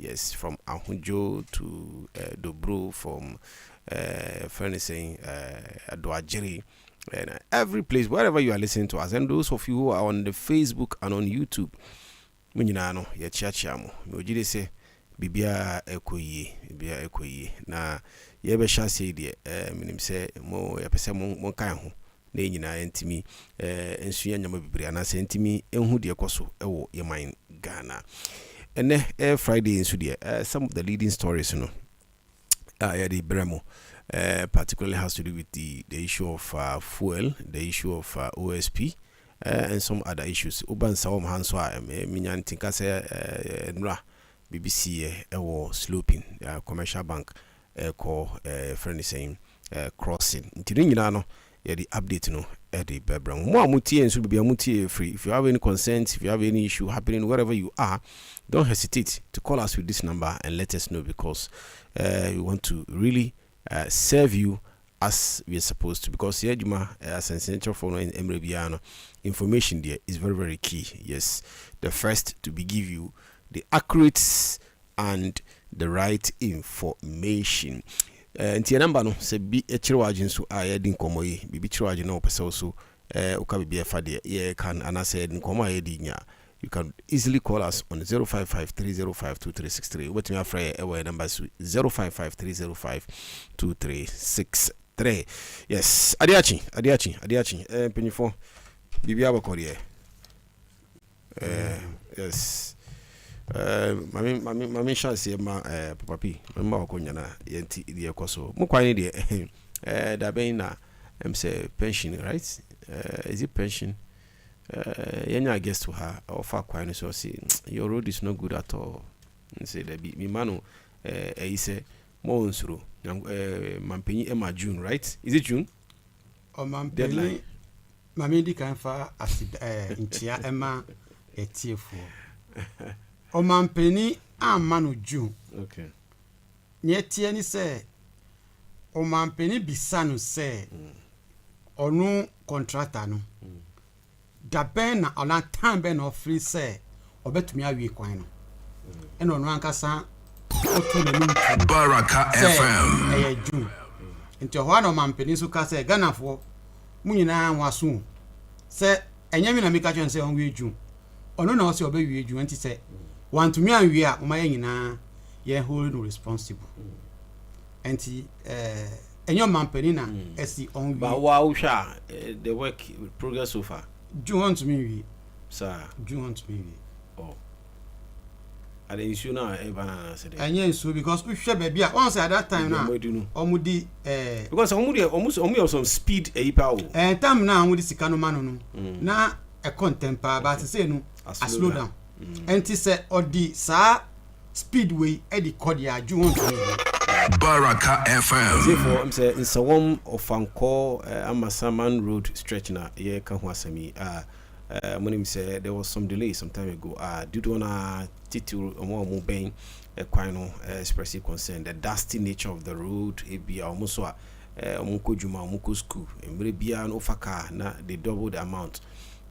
yes, from Ahunjo to Dobro, from friend saying Aduajiri, and every place, wherever you are listening to us, and those of you who are on the Facebook and on YouTube, Munyano, ya chiachiamo, Mujide say, Bibia ekoye, na yebe shasi de, minim say, mo ya pese mo kanho. Na nyina entimi ensuya nyama bibiri ana se entimi enhu de ekoso ewo yeman Ghana ene Friday ensu de some of the leading stories no yeah the bremo particularly has to do with the issue of fuel, the issue of OSP and some other issues uban sawom hanso a minya ntinka se nra BBC ewo sloping commercial bank call friend saying crossing ntiri nyina no the update no the background more mutie and should be mutie free. If you have any concerns, if you have any issue happening wherever you are, don't hesitate to call us with this number and let us know, because we want to really serve you as we are supposed to, because here Juma as an essential for Emrebiano information there is very, very key. Yes, the first to be give you the accurate and the right information. Nti number no se bi echirwaje nso a yedi nkomo yi bibi chirwaje na opese so uka bibi efa de ye can anase nkomo a yedi nya. You can easily call us on 0553052363. Wetimi afre ewe number 0553052363. Yes, Adekye penifo bibi abakori yes. Mami chance ma papa pi mama okonya na yenti ide ekoso mukwan de da ben na say pension, right? Is it pension? Yenya guest to her offer kwan so say your road is not good at all. Say that be mi manu say mo nsuro mampeni Emma June, right? Is it June? Or mampeni mami di kan fa acid ntia Emma etiefo. O mampeni amanu June. Okay. Nyetie ni se o mampeni bisanu se onu contractor no. Da ben na ona time ben ofri se obetumi awie kwan no. Eno onu ankasa otu na nuntu Baraka FM. June. Nti ho na o mampeni so ka se Ganafo munyina waso se enyami na meka chon se on wie June. Ono na o se obewie June nti se want to me and we are my nyina ye hold responsible enti enyo mampeni na esi on we but wow sha the work progress so far do want to me we sir do want to me we oh are the issue now na said enye so because we share baby once at that time na omudi because omudi some speed power time na omudi sika no manu no na a contempa but say no a slow down enti se odi sa speedway e di kodi aju won Baraka FM. Therefore I'm say in Sawom of Anko Amasaman Road stretch na ye kan ho asami monim say there was some delay some time ago due to na title omo ben kwan no expressive concern the dusty nature of the road e bia omo so omo ko juma omo ko school emre bia no faka na they double the amount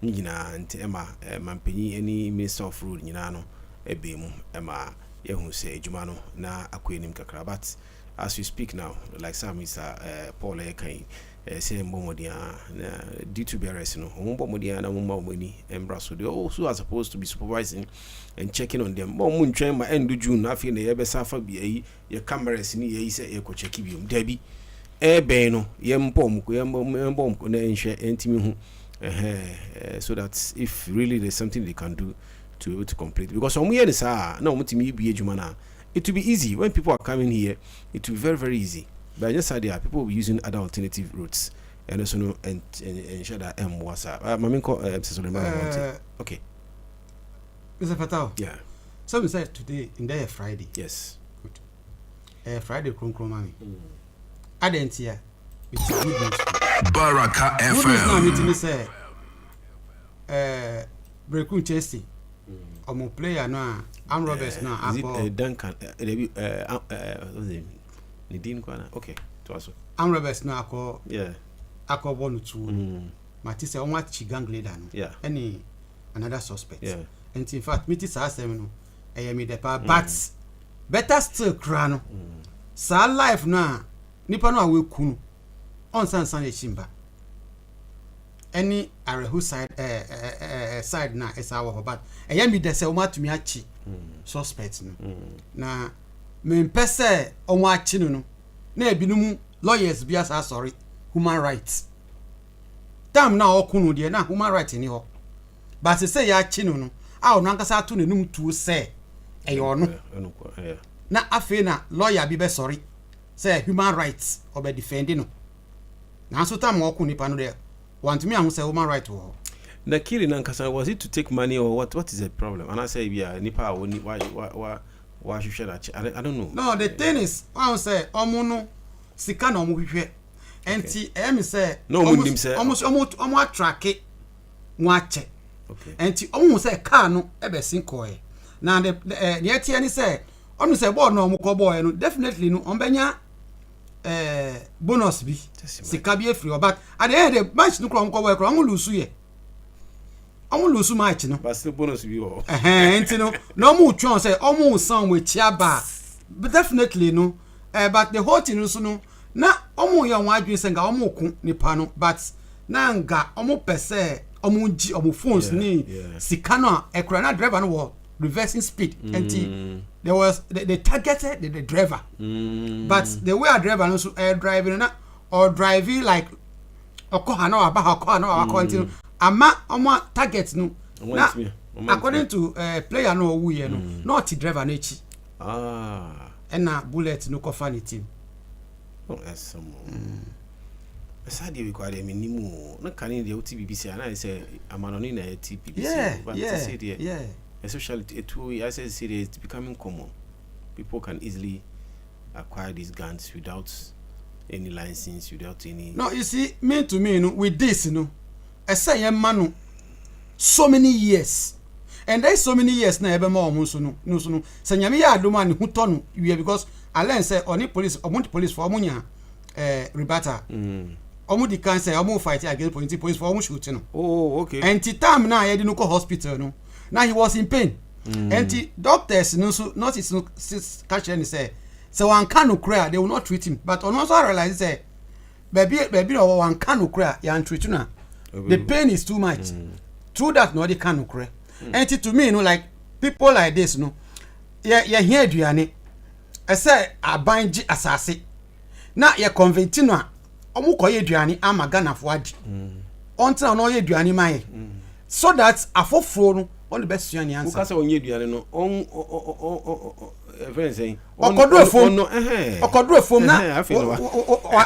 nyina nti ema mampanyi any minister of road nyina no ebe mu ema yehu se ejuma no na akwenim kakra, but as we speak now like some Mr. Paul Ekan say mbomodia na due to BRS no mbomodia na mumani embra so they also are supposed to be supervising and checking on them mo muntwen ma end June na afi na ye be safa bi ye cameras ni ye say e ko check biom dabi ebe no ye mpom ko na enhwe entimi hu so that if really there's something they can do to be able to complete, because some year is no mutimi be ejuma, it will be easy when people are coming here. It will be very, very easy, but just idea people will be using other alternative routes and also no and ensure that was okay Mr. Fatawu, yeah, so we said today in there Friday, yes, good Friday mami Adekye with good news. Baraka FM. Good news now meeting say Brekun Chelsea omo player no am Roberts no abo Duncan Nidin kwana okay to aso am Roberts no akọ yeah akọ bonu tu mati say onwa chi gang leader no yeah another suspect yeah and in fact meeting say asem no me the but better still kra no sa life na nipa no a we ku no on san e chimba any arehu side side na esa wo but eya mi de se o matumi achi suspect no na me mpese o mo achi no na ebinum lawyers bi asa sorry human rights tam na okunu de na human rights ni ho but say ya achi no a ono ankasa atu nenum tuo se eyo no na afi na lawyer bi be sorry say human rights or be defending no na so tam okunu nipa no de want me am say human right wo the killing ankasa was it to take money or what is the problem and I say yeah nipa why should share that I don't know. No, the thing is I say omo no sika na omo hwehwe enti me say no omo say almost attract nwache okay enti omo say car no e be sinkoe na the tie ni say omo say board no omo ko boy no definitely no ombenya bonus bi sika bi free but at the end the match no kro boy kro omo lose ye omo lose match no but still bonus bi o enti no no omo twon say omo san we chiaba but definitely no but the whole thing no na omo ye won adwen say nga omo ku nipa no but na nga omo pese omo ji omo phones ni sika no ekra na driver no wo reversing speed enti there was they targeted the driver but the way a driver no so driving na or driving like okoha na aba okoha na aba continue ama omo target no na according to player no wu ye no not driver na echi na bullet no kofa ni team oh some asadi we kwade minimu na kan dey BBC and I say amanoni na TPBC but say there especially I say it's becoming common. People can easily acquire these guns without any license, without any. No, you see, me to me, with this, I say, man, so many years, and there's so many years now. Ever more, no. Say, me ya do man who turn you because I learn say only police, police for amunya, rebata. Omu can say omu fight against police for omu shooting. Oh, okay. And time now, I didn't go hospital, no. Now he was in pain. And the doctors no so not his catch and say so one can cry they will not treat him but on also realize say baby or one can cry you treat na the pain is too much through that no they can cry and to me like people like this yeah here aduane I say abanji asase na ye convert no omu koye aduane ama Ghana fo adi until no ye aduane mai so that afoforo no all the best you answer. Because on you no friend saying okodu efom na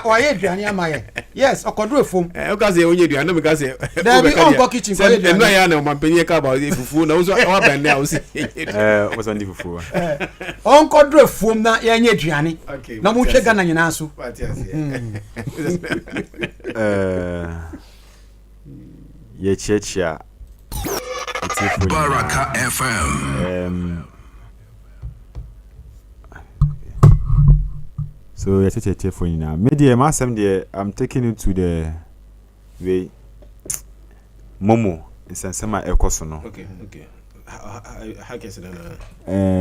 why aduane amaye yes okodu efom because on you no because there be on kitchen for you no ya na mampeni ka ba fufu na so wa ban na usi was on the fufu on kodu efom na ya nya aduane na mo hwe Ghana nyina so ye chechia Baraka FM. So yes, it's for you now. Media, I'm taking it to the way Momo in Sansema Ecosono. Okay. How can I say that?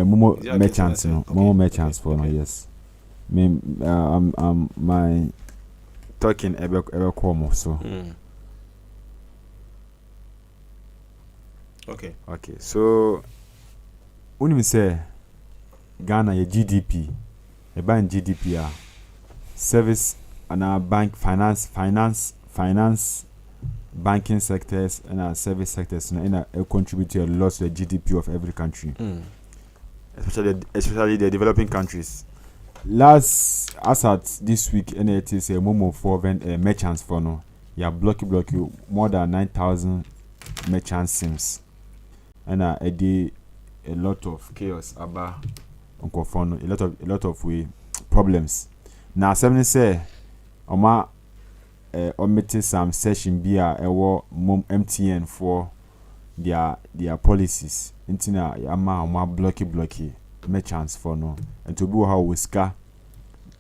Momo merchants, no. Momo merchants for no, yes. Me, my talking ever come so. Okay. So when we say Ghana your GDP, a bank GDP service and our bank finance banking sectors and our service sectors and contribute to a lot to the GDP of every country. Especially the developing countries. Last as at this week it is a momo for merchants for no. Yeah, blocky more than 9,000 merchant sims. And a day a lot of chaos about Uncle Fono, a lot of problems. Now 70 say Oma omitting some session be a MTN for their policies. Intina Oma blocky merchants for no and to do how we scar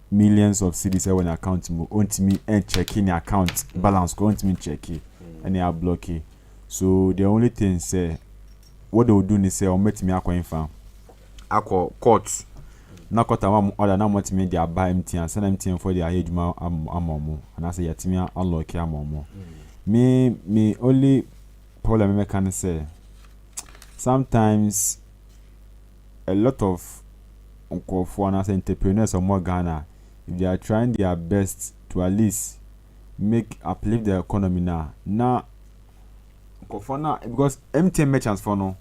millions of cities when account want me and checking the account balance going to me check it and they are blocky. So the only thing say what they will do is say or met me aqua infam aqua court na kota ma order na mo timi dia buy MTN send MTN for dia heduma amomo and I say yatimi unlock amomo me only problem I can say sometimes a lot of foreigners entrepreneurs or more Ghana, if they are trying their best to at least uplift the economy now because MTN merchants for no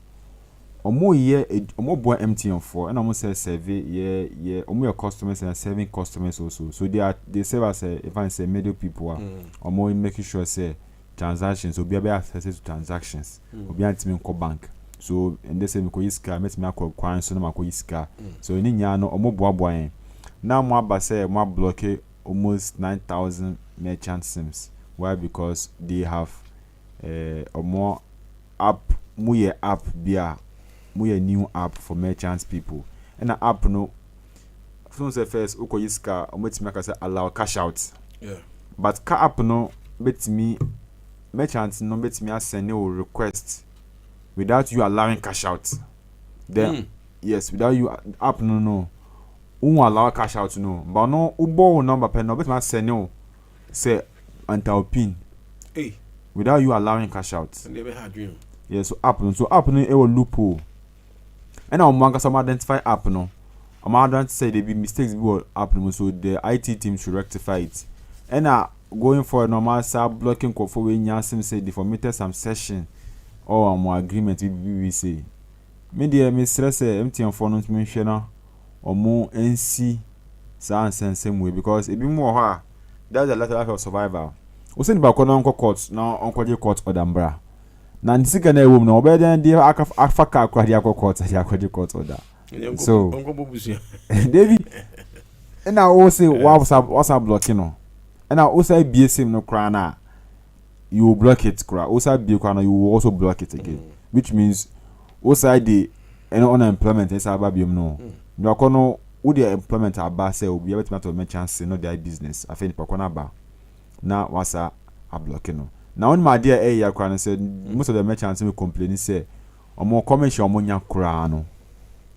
omo boy MTN for and almost say survey omo your customers and serving customers also, so they serve as if I say middle people omo making sure say transactions obi be access to transactions obi antimi ko bank. So and they say me ko iska met me akọ kwan so na mako iska so ni nya no omo boaboa en na mo aba say mo block almost 9,000 merchant sims. Why? Because they have a more app muye app bia muye new app for merchants people and the app no from say first uko iska omo ti me ka say allow cash out but ka app no betimi merchants no betimi send a request without you allowing cash out. Then yes, without you app no allow cash out no, but no ubo number pen no, but my say no say enter pin without you allowing cash out. Yes, so app no e will loophole and I'm going to identify app no, I'm going to say there be mistakes be app no, so the IT team should rectify it. And going for normal start blocking for when Yasim say deformated some session or more agreement with BBC. Media me stress MTN for no mention or more NC same way because it be more that's a lot of survival. We send back on uncle court now uncle court or dambra. Na ndisika na ewo no obede ndi afaka akwadi akokot ya akwadi court order. So David and I also what's blocking no. And I also BSM no krana. You will block it, also be corner, you will also block it again, which means also the unemployment is about no. You are no who the employment about say will be able to make chance no their business. I think Pakona ba now was a blocking no. Now on my dear area corner said most of the merchants will complain say or more commercial monya crano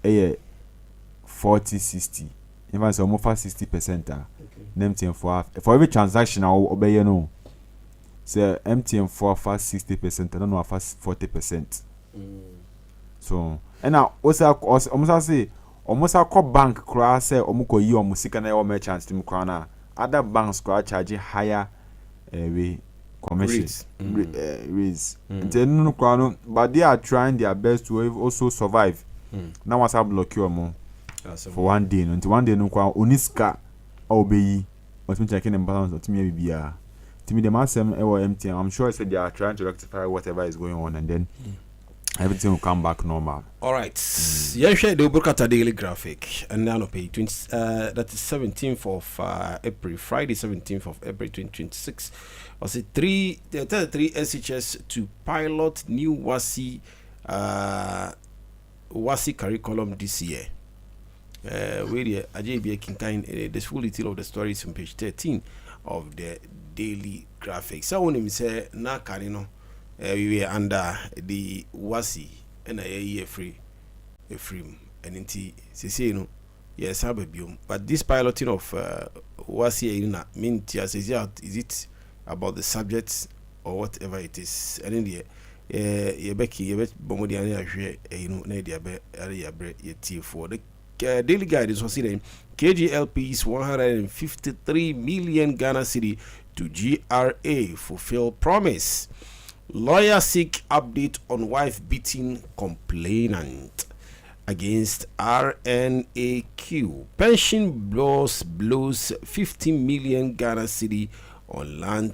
40-60. If I say almost 60% name for every transaction I'll obey you know. Say MTN for fast 60%, I don't know fast 40%. So and now also almost say almost a co bank crash say omuko yi omusika na your merchants to mukwana. Other banks are charging higher way commission raise. Then no crano, but they are trying their best to also survive. Now what's up block you more for one day. Until one day no kwa oniska obey. What's been checking in balance to me be to me the massam MTN. I'm sure I said they are trying to rectify whatever is going on and then everything will come back normal. All right. Yeah, share the Burkata Daily Graphic and now pay 20. That is 17th of April, Friday, 17th of April, 2026. Was it 33 SHS to pilot new WASI curriculum this year. Where Adekye Kinkain, the full detail of the story is on page 13 of the Daily Graphic. So when him say na kanino we were under the WASI and a year free and inti say no yes ababium, but this piloting of WASI na mean is it about the subjects or whatever it is and in the yebeki bomodi ani ahwe na dia be ya bre yeti for the Daily Guide is considering KGLP's 153 million Ghana cedi to GRA fulfill promise. Lawyer seek update on wife beating complainant against RNAQ. Pension blows 15 million Ghana cedi on land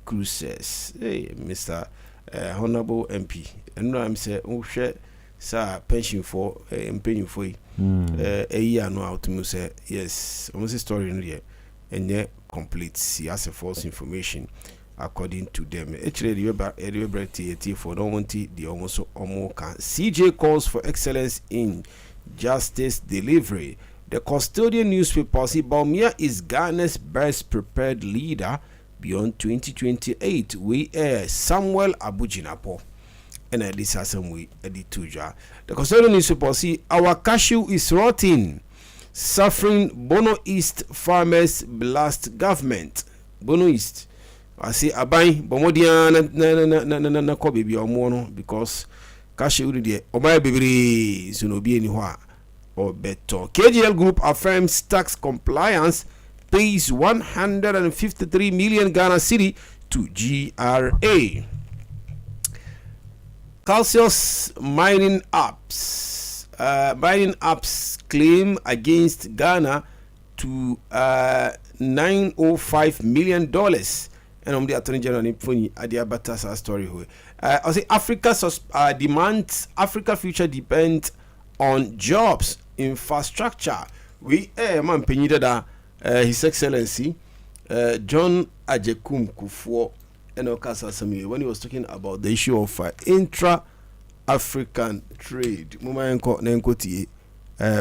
cruises. Hey, Mr. Honorable MP. And I'm saying, oh shit. Sa pension for paying for a year no out to say yes almost a story in here and yet complete see as a false information according to them. Actually the for don't want the almost can CJ calls for excellence in justice delivery. The custodian newspaper see Bawumia is Ghana's best prepared leader beyond 2028. We Samuel Abujinapo. And at least some way edit tuja. The custodian is supposed to see our cashew is rotting. Suffering Bono East farmers blast government. Bono East. I say abai bomodia na ko baby omo no because cash uri de obai bebere so no bi eni ho a or better. KGL Group affirms tax compliance, pays 153 million Ghana cedi to GRA. Calcius mining apps claim against Ghana to $905 million. And I'm the Attorney General Nipfuni Adiabata story. I say Africa Africa future depends on jobs, infrastructure. We man penyida His Excellency John Ajekum Kufuor when he was talking about the issue of intra-African trade.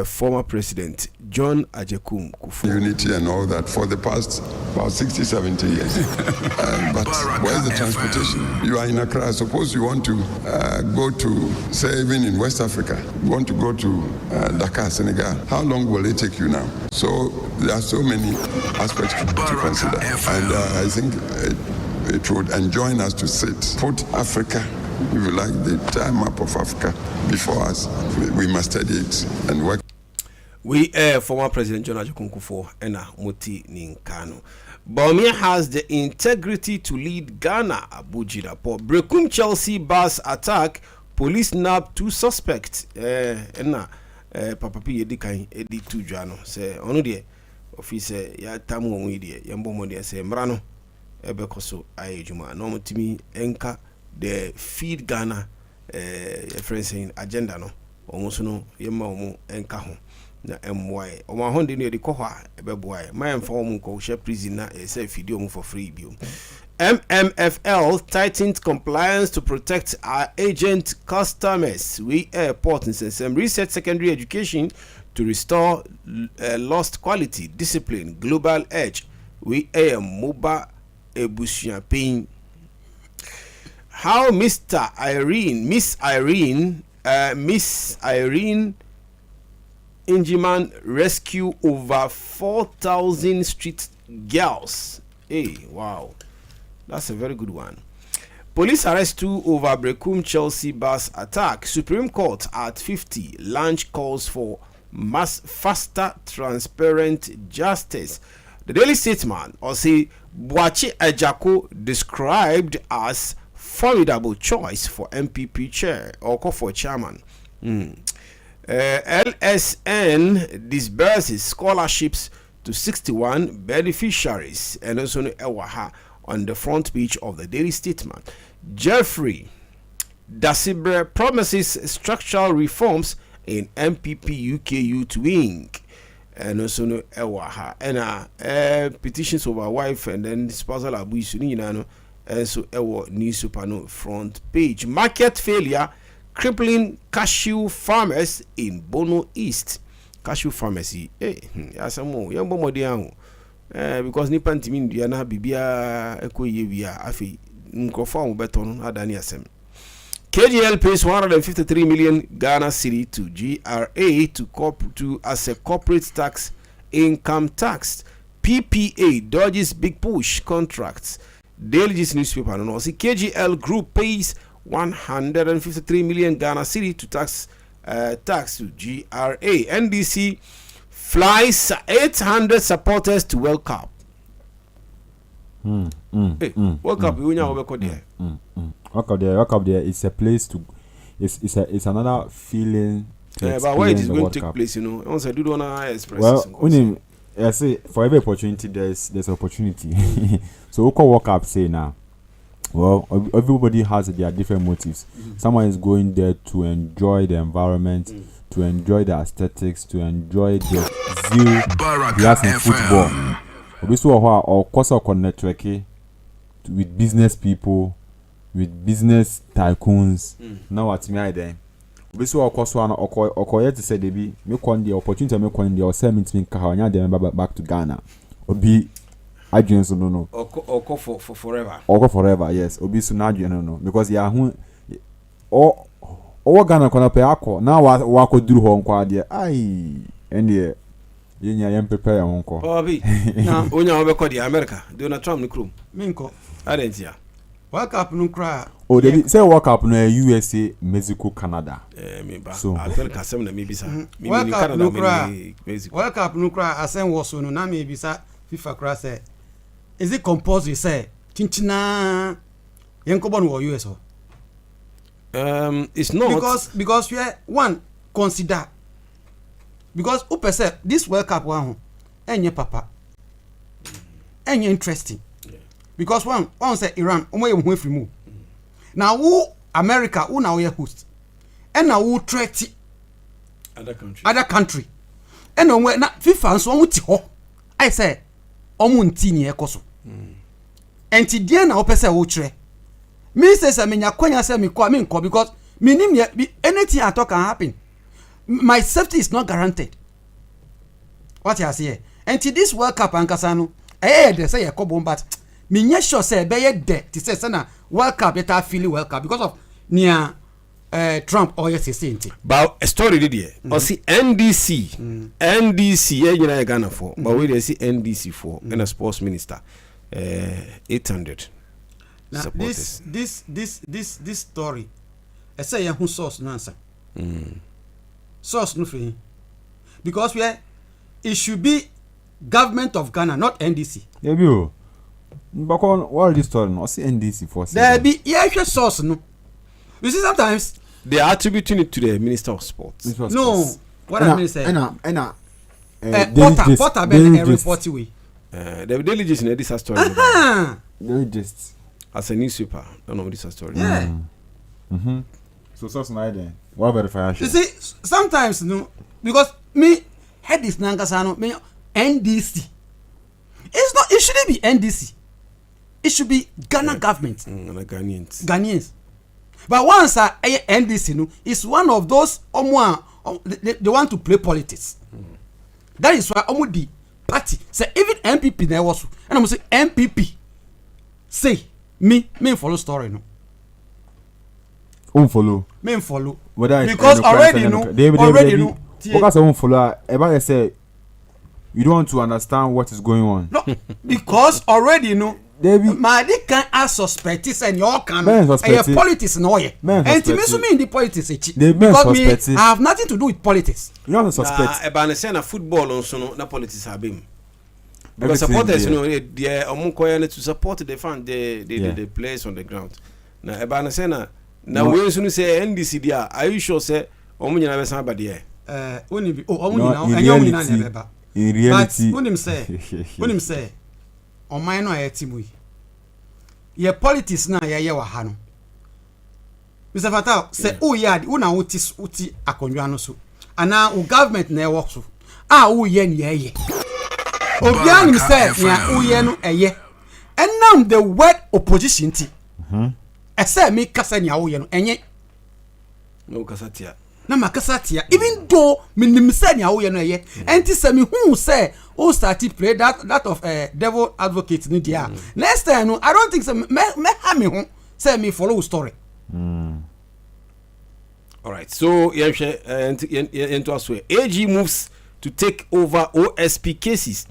Former President John Ajekum Kufuor. Unity and all that for the past about 60, 70 years. But where's the transportation? You are in Accra. Suppose you want to go to, say, even in West Africa, you want to go to Dakar, Senegal. How long will it take you now? So there are so many aspects to consider. And I think it would enjoin us to sit, put Africa, if you like, the map of Africa before us. We must study it and work. We former President John Ajekum Kufuor and Moti Ninkano. Bawumia has the integrity to lead Ghana. Abuja for Brekum Chelsea bus attack. Police nab 2 suspects. Papa P Edikan Edi Tujano say onu de officer ya tamu onwe de yambo mo de say mrano ebekoso ayejuma no mutimi enka the feed Ghana friends saying agenda no almost no yema omo enka ho na emwae omo honde no de kohwa ebeboae my for omo ko share prison na say feed omo for free bio. MMFL tightened compliance to protect our agent customers. We airport and some reset secondary education to restore lost quality, discipline, global edge. We air MOBA Ebusia Pain. How Miss Irene Injiman rescue over 4,000 street girls. Hey, wow. That's a very good one. Police arrest 2 over Brekum Chelsea bus attack. Supreme Court at 50. Launch calls for faster, transparent justice. The Daily Statesman or say Boachi Ejako described as formidable choice for MPP chair or call for chairman. LSN disburses scholarships to 61 beneficiaries and also Ewaha on the front page of the Daily Statesman. Jeffrey Dasibre promises structural reforms in MPP UK Youth Wing and also Ewaha and petitions over wife and then spousal abuse and so Ewa newspaper front page. Market failure crippling cashew farmers in Bono East. Cashew farmers, because nipa ntimi ndua na bibia ekoye wia afi nkrofo am beton adani asem. KGL pays 153 million Ghana cedi to GRA to as a corporate tax income tax. PPA dodges big push contracts. Daily Gist newspaper no see KGL Group pays 153 million Ghana cedi to tax to GRA. NDC flies 800 supporters to World Cup. World Cup, World Cup there is a place to. It's another feeling. But where it is going to take place, you know. Once I do want to express. Well, I say for every opportunity there's opportunity. So we call World Cup say now. Well, everybody has their different motives. Someone is going there to enjoy the environment, to enjoy the aesthetics, to enjoy the zeal he has in football. Obviously, or course of networking with business people, with business tycoons. Now what's me then? Obviously, of course, one or yet to say they be make one the opportunity to make one the or send me to Kahanya back to Ghana. Or be Adrian's no. Or go for forever. Or go forever, yes. Obi Sunadrian no. Because ya or Ghana kona pe ako. Now what could do home kwa dia. Aye. And yeah. Yenya yam prepare unko. Bobby. Now, when you call the America, Donald Trump the crew. Minko. I didn't see. World Cup no cry. Oh, they say World Cup no USA, Mexico, Canada. So I feel Kasem na maybe sir. World Cup no cry. World Cup no cry. I say was no na maybe sir. FIFA cry say. Is it compulsory say? Chinchina. Yenko born or US or? It's not because we one consider because who say this World Cup one enye papa enye interesting because one say Iran omo ye hu afiri mu now who America who now ye host and now who threat other country and on na FIFA nso omo ti ho I say omo nti ni ekoso enti die na wo pese wo kire me say me nya kwanya say me ko because me nim anything at all can happen. My safety is not guaranteed. What you say? And to this World Cup ankasa no they say e ko but me nya sure say be ye de to say na World Cup better feel World Cup because of near Trump or yes say. But a story did here. Or see NDC NDC Ghana for but we dey see NDC for and a sports minister 800 now supporters. This story I say who source no answer. Source no free because it should be government of Ghana, not NDC. Yeah, you. But what this story? No, see NDC for. There be source no. You see sometimes they are attributing it to the Minister of Sports. No, what I mean say. Porter Ben report way. The daily gist in this story. Daily gist. As a newspaper, don't know this story. Yeah. So source na there. What verify? You see, sometimes no, because me head is Nangasano, me NDC. It's not. It shouldn't be NDC. It should be Ghana government. Ghanaians. But once NDC, no, is one of those they want to play politics. That is why the party say even MPP there was, and I'm say MPP say me follow story no. Follow. Me follow. Because already you know. Because I won't follow. Everybody say you don't want to understand what is going on. No, because already you know. My can as suspects and your can politics no ye. And to me so me in the politics because me I have nothing to do with politics. You don't suspect. About say na football also na politics have been. Because supporters you know they omunkoya to support the fan the players on the ground. Na about say na we soon say NDC dia are you sure say omu nyina be san ba de oni bi omu nyina enye omu nyina na be ba. In reality but unim say oman no ayetimu ye politics na ye wa ha no Mr. Fatawu say o yard una uti akonwa no so ana o government na e work so o ye na ye obian mi say na o ye no eye enam the word opposition ti say me kasa na o ye no enye no kasatia na makasatia even though minim say na o ye no eye enti say me hu say o start play that of devil advocate ni dia next time no I don't think say me ha me hu say me follow story. All right, so into us AG moves to take over OSP cases.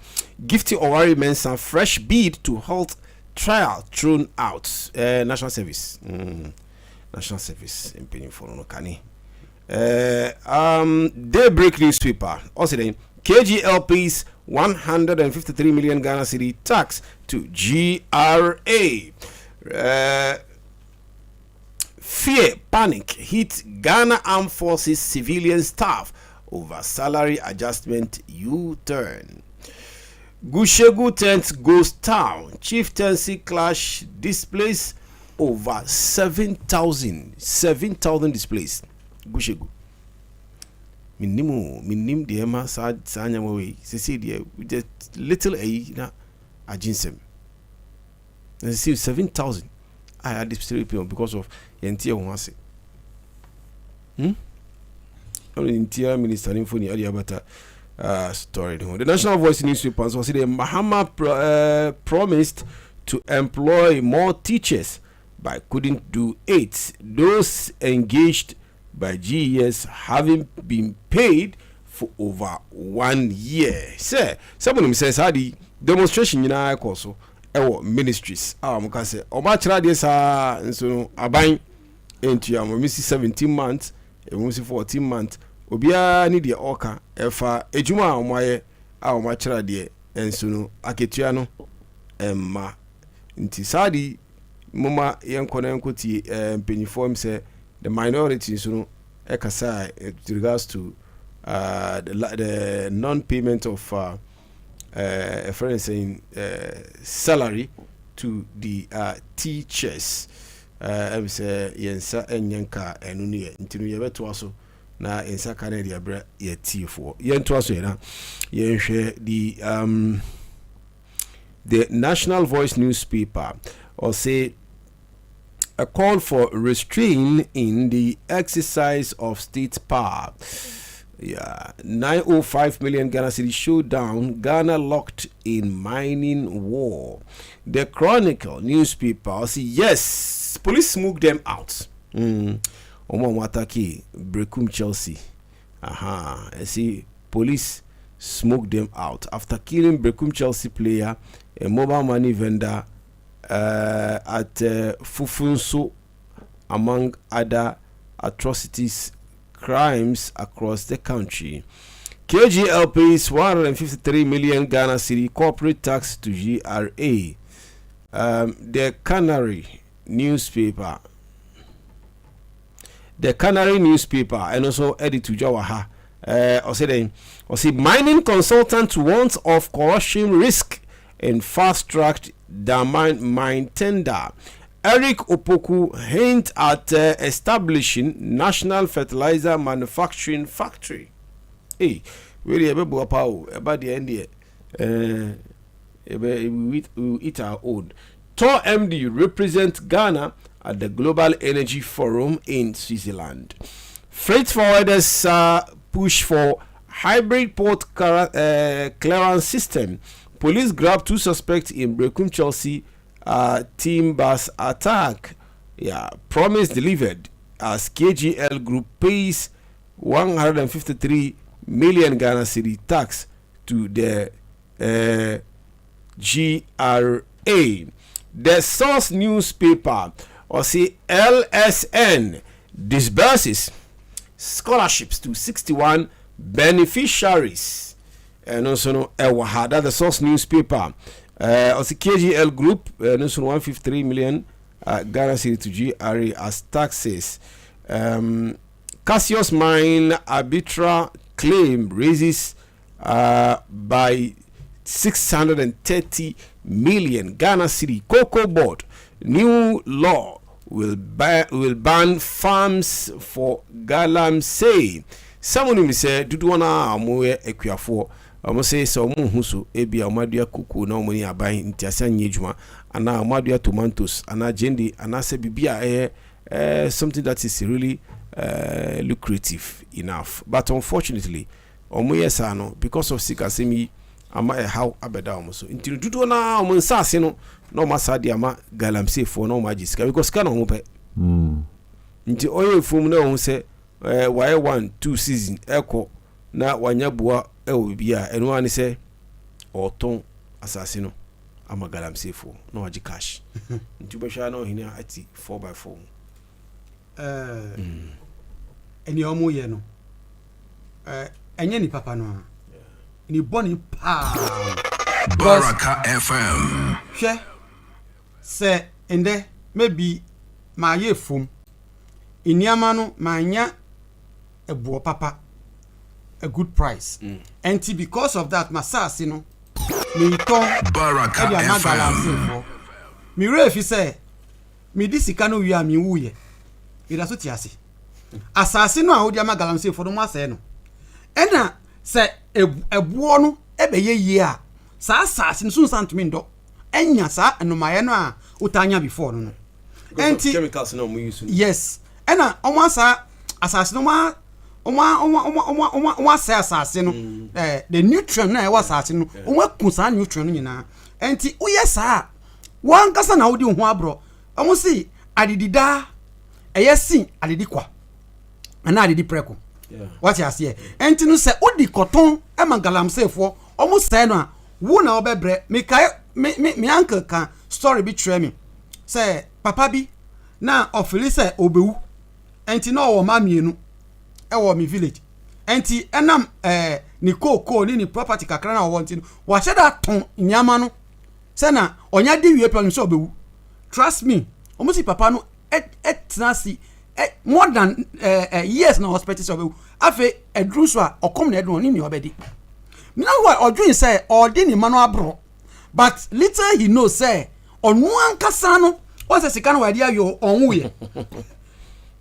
Gifty Owari Mensah fresh bid to halt trial thrown out. National Service in penny for no canny. Daybreak newspaper also then KGL pays 153 million Ghana cedi tax to GRA. Fear, panic hit Ghana Armed Forces civilian staff over salary adjustment U-turn. Gushegu tent goes town. Chieftaincy clash displays over 7,000 displays. Gushegu. Minim the Emma Sanya way. See the just little na ajinsem. They see 7,000. I had this people because of Yentia Wase. Interior Minister Infoni Adiabata story. The National Voice newspaper was the Mahama promised to employ more teachers but couldn't do it. Those engaged by GES having been paid for over 1 year. Someone says Hadi demonstration in our course ministries. Muka say Omachra de sa nso aban into ya misi 17 months, misi 14 months. Obia ni de oka efa ejuma omaye omachra de enso no aketua no emma nti sadi mama yenkona yenkoti penifom say the minorities no ekasa with regards to the non-payment of a friend saying salary to the teachers. I say yensa enyanka enuni ntinu yebeto aso na ensa kana dia bra ye tifo yento aso na yenhwe the National Voice newspaper or say a call for restraint in the exercise of state power. 905 million Ghana city showdown, Ghana locked in mining war. The Chronicle newspaper say yes, police smoked them out. Wataki Brekum Chelsea. I see police smoked them out after killing Brekum Chelsea player, a mobile money vendor at Fufunso, among other atrocities, crimes across the country. KGL pays 153 million Ghana city corporate tax to GRA. The Canary newspaper, and also editor Jawaha. Also mining consultant warns of corruption risk and fast-tracked diamond mine tender. Eric Opoku hint at establishing national fertilizer manufacturing factory. Hey, really about the end we eat our own. Tor MD represent Ghana at the Global Energy Forum in Switzerland. Freight forwarders push for hybrid port clearance system. Police grab 2 suspects in Brekum Chelsea team bus attack. Promise delivered as KGL Group pays 153 million Ghana city tax to the GRA. The Source newspaper or say LSN disburses scholarships to 61 beneficiaries. And also no that's the Source newspaper. Also KGL Group also 153 million Ghana city to GRA as taxes. Cassius Mine arbitra claim raises by 630 million Ghana city. Cocoa Board new law will ban farms for galamsey. Someone will say duduana amoye ekwiafo. I say so muhusu ebi amadia kuku na omoni aban ntiasa nyejuma ana amadia tomatoes ana jendi ana se bibia something that is really lucrative enough, but unfortunately omoye sa no because of sikasemi ama how abeda omoso nti dudu na omonsa no no masadi ama galamsey for no magiska because kana omope nti oyo fom na on se why 1-2 season eko na wanyabua bia eno ani se oton asase no ama galamsey for no waji cash nti be hwa na ohina ati 4x4 eni omo ye no enye ni papa no ni boni pa Baraka FM hwe se ende maybe ma ye fom iniama no ma nya ebuo papa a good price and because of that masasi no me ton Baraka FM me refi say me disika no wi a me wuye ira so tiase asasi no a wodi amagalamse fo no mo asɛ no ɛna sɛ ebuo no ebeye yie a saa asasi no so santumi ndo enya saa anomaye no a utanya before no enti chemicals no mo use yes ɛna ɔmo asa asasi no ma ɔmo say asase no the nutrient na ɛwɔ asase no ɔmo aku saa nutrient no nyina enti woyɛ saa wan kasa na wodi ho abro ɔmo si adidida ɛyɛ sin adidi kwa ana adidi preko What you say? Enti no say odi koton e man galamsey fo omo say no a wo na obebre me uncle kan story bi try me say papa bi na ofili say obewu enti na o ma mienu e wo mi village enti enam ni koko ni property kakra na wo enti wa sheda ton nyama no say na onya di wie plan so obewu trust me omo si papa no etnasi more than years na hospital so obewu afi edru so a okom na edru ni obedi now why odwin say odi ni manu abro but little he knows say onu ankasa no o say sika no wa dia yo onwu ye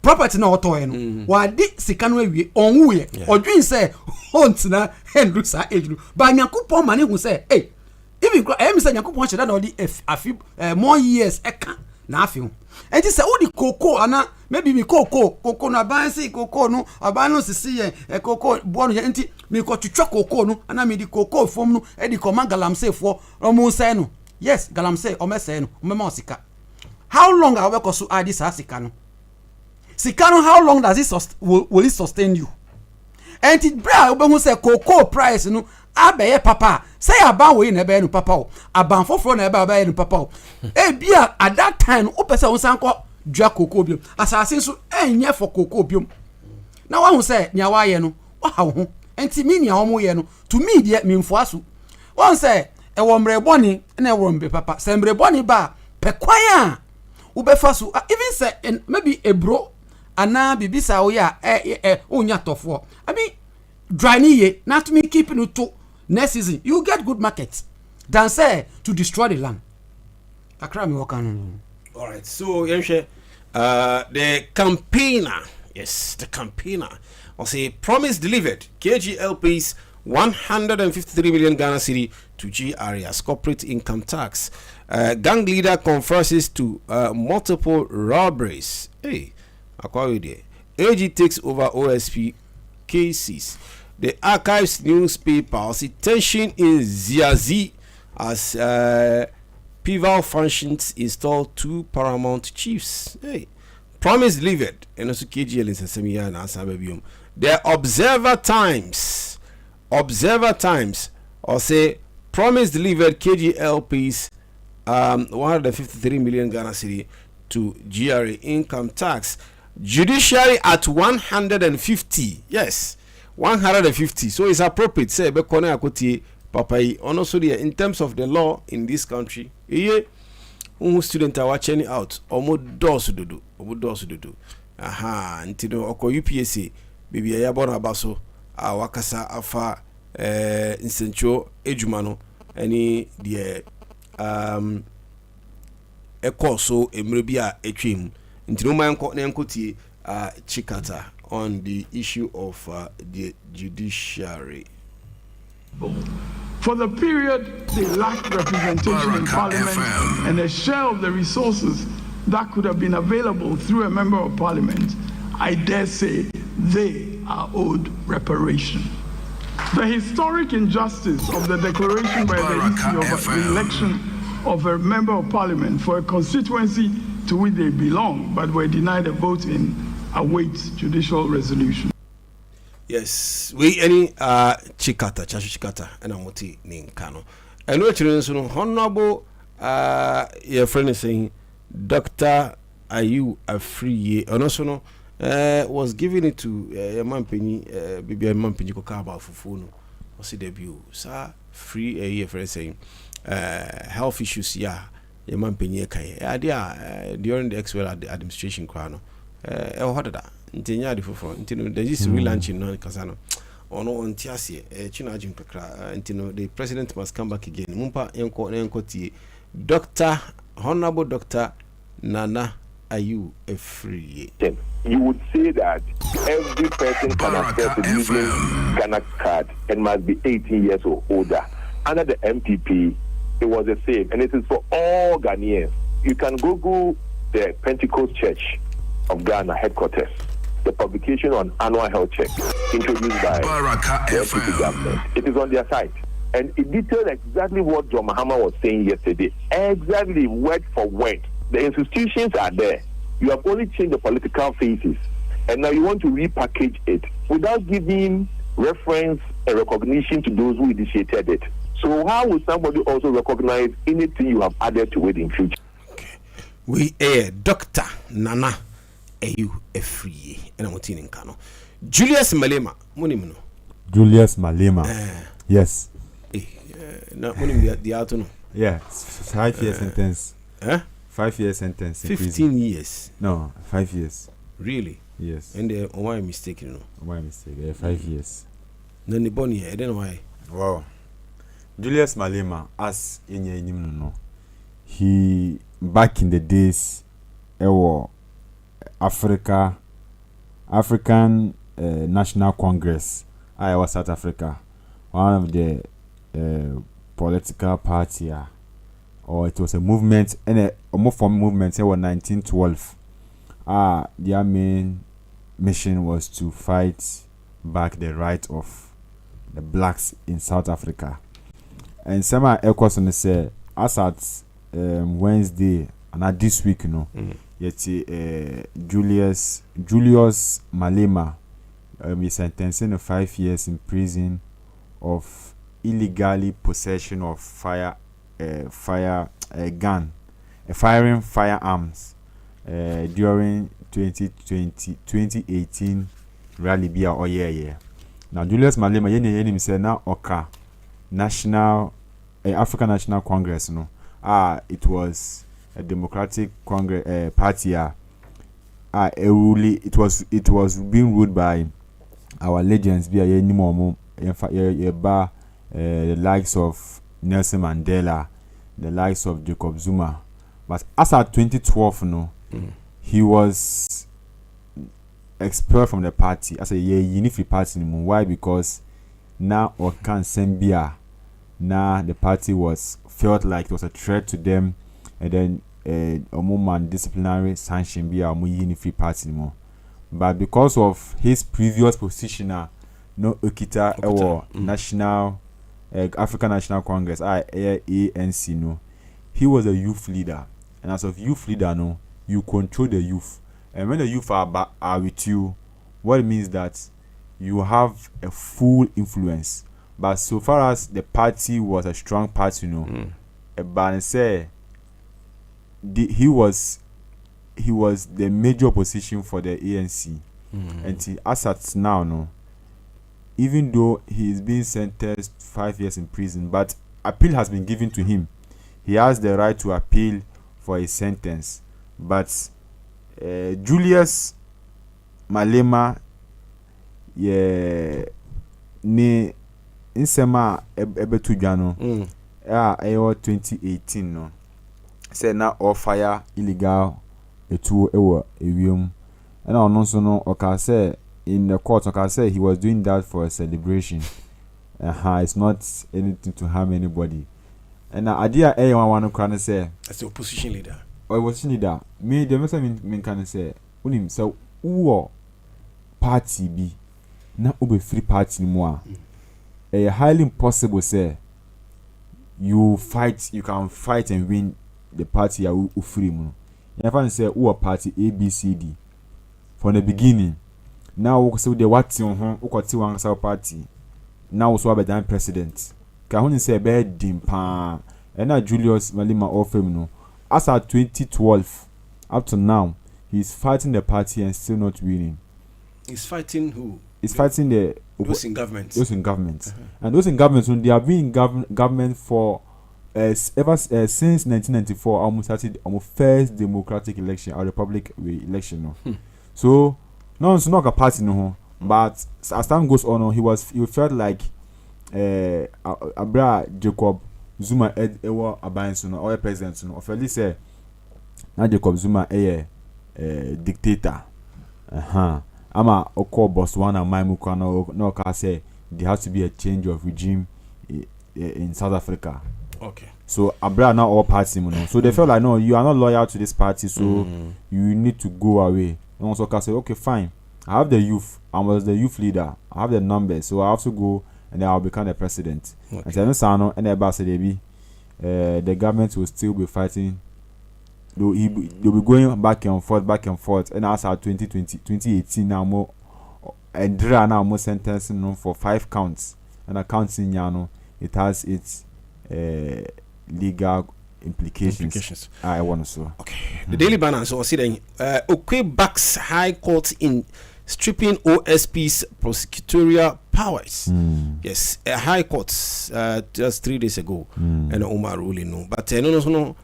property na oto no wa di sika no awie onwu ye odwin say ontina endru sa ejru ba nyankopon mane hu say eh even em say nyankopon cheda na odi afi more years eka na afi hu enti say odi koko ana maybe mi koko na ban say koko no aban no sisi ye koko bo no enti mi ko twetwa koko no ana mi di koko fom no e di koma galamsey fo omo say no yes galamsey o me say no o me ma sika how long are we ko so adi sa sika no how long does it will it sustain you enti bra we hu say koko price no abeye papa say aban we na be no papa o aban foforo na be no papa o e bia at that time o pese won san ko dua koko biom asase so enye for koko biom na wa hu say nya wa ye no wa ha ho enti mi nia omo ye no to me de mi mfo aso won say e wo mre boni na e wo mbe papa say mre boni ba pe kwan a wo be fa so even say maybe a bro ana bibisa wo ya onya tofo abi dry ni ye na to me keep no to next season you get good market than say to destroy the land akra me work on. All right, so the campaigner, yes, the campaigner, or say promise delivered. KGL pays 153 million Ghana cedi to GRA as corporate income tax. Gang leader confesses to multiple robberies. Hey, AG takes over OSP cases. The Archives newspaper see tension in Ziazi as pivotal functions install 2 paramount chiefs. Hey, promise delivered. And also KGL in Sesamiya and Asabebium. The Observer Times, or say promise delivered. KGL pays 153 million Ghana cedi to GRA income tax. Judiciary at 150. Yes, 150. So it's appropriate. Say Bekone Akoti Papa. Also, in terms of the law in this country, student are watching out. Omo doors to do. Aha, ntino oko UPSC. Bibi ya bona baso. Wakasa afa insencho ejumano. Any the ekoso emrebia etwim. Ntino manko nenkoti chikata on the issue of the judiciary. For the period they lacked representation in Parliament and a share of the resources that could have been available through a member of Parliament, I dare say they are owed reparation. The historic injustice of the declaration by the EC of the election of a member of Parliament for a constituency to which they belong but were denied a vote in awaits judicial resolution. Yes, we any chikata and amoti ninkano. And we're children honorable your friend is saying Dr. Ayu Afriye and also was giving it to a man penny baby a man penny kokaba fufuno was the debut sir free a year friend saying health issues yeah your man penny kai idea during the actual administration crown what that ntenya de fofo ntino there is relaunching no kasano ono ontiase china jim kakra ntino the president must come back again mumpa enko tie Dr. Honorable Dr. Nana Ayu Afriye. You would say that every person can access the using Ghana card and must be 18 years or older. Under the MPP, it was the same, and it is for all Ghanaians. You can Google the Pentecost Church of Ghana headquarters, the publication on annual health check introduced by the MPP government. It is on their site, and it details exactly what John Mahama was saying yesterday, exactly word for word. The institutions are there. You have only changed the political faces, and now you want to repackage it without giving reference and recognition to those who initiated it. So how will somebody also recognize anything you have added to it in future? Okay. We Dr. Nana Ayu Efriye and I'm in Kano. Julius Malema, Munimno. Julius Malema. Yes. No, Munim the autumn. Yeah, 5 years sentence. 5 years sentence. 15 years. No, 5 years. Really? Yes. And why mistake, you know? Why mistake? 5 years. No, the bonnie, I don't know why. Wow. Julius Malema, as in he back in the days, African National Congress, Iowa, South Africa, one of the political party, or it was a movement, and a form movement. It was 1912. Their main mission was to fight back the right of the blacks in South Africa. And some echoes on say as at Wednesday and at this week, yet Julius Malema is sentenced to 5 years in prison of illegally possession of firing firearms during 2018 rally bia or year. Now Julius Malema yeni say na oka National African National Congress it was a Democratic Congress party it was being ruled by our legends bia yeni momo the likes of Nelson Mandela, the likes of Jacob Zuma. But as at 2012 he was expelled from the party as a unified party. Why? Because now or can Sembia now the party was felt like it was a threat to them, and then a moment disciplinary sanction be a unified party anymore. But because of his previous position no Okita or National African National Congress ANC he was a youth leader, and as of youth leader you control the youth, and when the youth are with you, what it means that you have a full influence. But so far as the party was a strong party, but say he was the major opposition for the ANC, and as at now even though he is being sentenced 5 years in prison, but appeal has been given to him. He has the right to appeal for his sentence. But Julius Malema, ni insema ebetu jano, 2018 say na all fire illegal etu ewo ewium, and also oka say in the court, like I said, he was doing that for a celebration. It's not anything to harm anybody. And idea one can say as the opposition leader. Or opposition leader. Me the person mean can say unim so who party be na ube free party more. A highly impossible say you can fight and win the party you free mo. If I say who party ABCD from the beginning. Now so the what on home ukoti one party now so abedan president ka huni say be dimpa and now Julius Malema ofem as at 2012 up to now he's fighting the party and still not winning. He's fighting who? He's fighting those in government. And those in government when they have been in government for ever since 1994 almost started first democratic election or republic election so no, it's not a party but as time goes on, he felt like Abra Jacob Zuma ewa abayinso or a president or at least say na Jacob Zuma dictator. Ama oko boss one and my mukano no can say there has to be a change of regime in South Africa. Okay. So Abra now all party so they felt like no, you are not loyal to this party, so you need to go away. And also can say, okay, fine. I have the youth. I was the youth leader. I have the numbers, so I have to go, and then I'll become the president. Okay. And then Sano and the government will still be fighting. They'll be going back and forth, and as our 2018 now more and draw now more sentencing no for 5 counts, and accounts in Yano, it has its legal implications. I want so. Okay. The Daily Banner so saying Okwe backs High Court in stripping OSP's prosecutorial powers. Yes, a High Court just 3 days ago, and Omar ruling no, but no.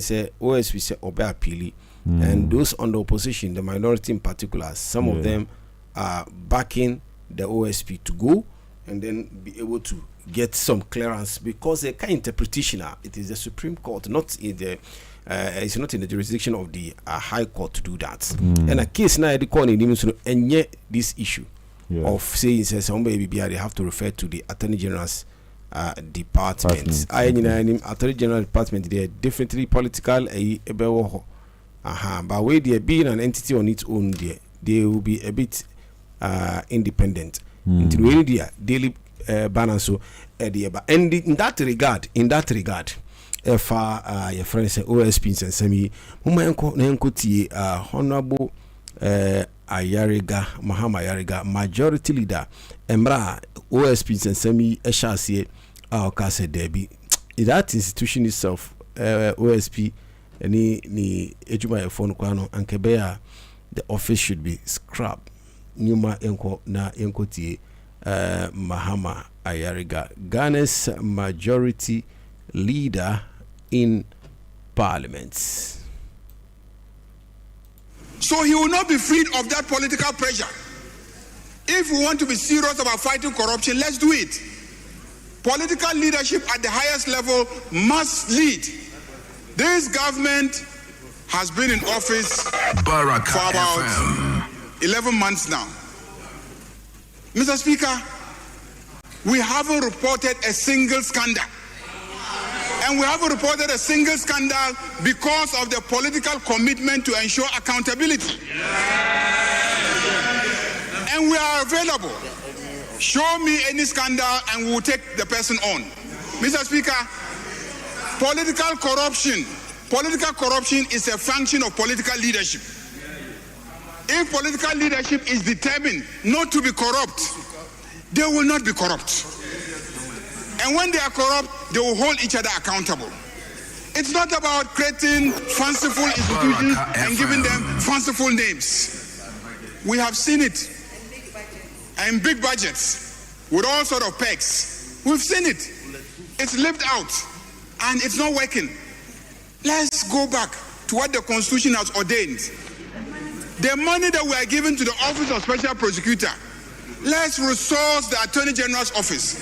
Say OSP say obey appeal, and those on the opposition, the minority in particular, some of them are backing the OSP to go and then be able to get some clearance because the kind interpretation it is the Supreme Court, not in the it's not in the jurisdiction of the High Court to do that. And a case now the court and yet this issue of saying somebody they have to refer to the Attorney General's department. Attorney General department, they are definitely political. But where they being an entity on its own, they will be a bit independent. Into the Daily Banner so and in that regard, if your friend say OSP and semi, Honorable Ayariga, Mahama Ayariga, majority leader, Emra OSP and semi Eshasi, Kase Debi. That institution itself, OSP, ni ejuma phone kwano ankebea, the office should be scrapped. Nyuma enko na enko tie Mahama Ayariga, Ghana's majority leader in parliament. So he will not be freed of that political pressure. If we want to be serious about fighting corruption, let's do it. Political leadership at the highest level must lead. This government has been in office for about 11 months now. Mr. Speaker, we haven't reported a single scandal. And we haven't reported a single scandal because of the political commitment to ensure accountability. And we are available. Show me any scandal and we will take the person on. Mr. Speaker, political corruption is a function of political leadership. If political leadership is determined not to be corrupt, they will not be corrupt. And when they are corrupt, they will hold each other accountable. It's not about creating fanciful institutions and giving them fanciful names. We have seen it. And big budgets with all sort of perks. We've seen it. It's lived out. And it's not working. Let's go back to what the Constitution has ordained. The money that we are giving to the Office of Special Prosecutor, let's resource the Attorney General's office.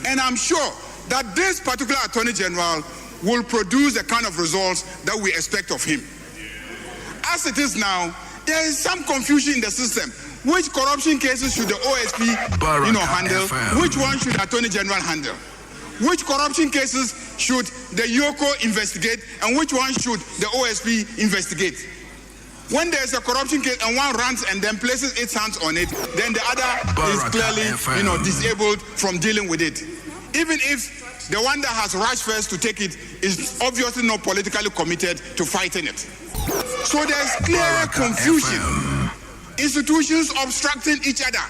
And I'm sure that this particular Attorney General will produce the kind of results that we expect of him. As it is now, there is some confusion in the system. Which corruption cases should the OSP handle? Which one should the Attorney General handle? Which corruption cases should the YOCO investigate and which one should the OSP investigate? When there's a corruption case and one runs and then places its hands on it, then the other is clearly disabled from dealing with it. Even if the one that has rushed first to take it is obviously not politically committed to fighting it. So there's clear confusion. Institutions obstructing each other.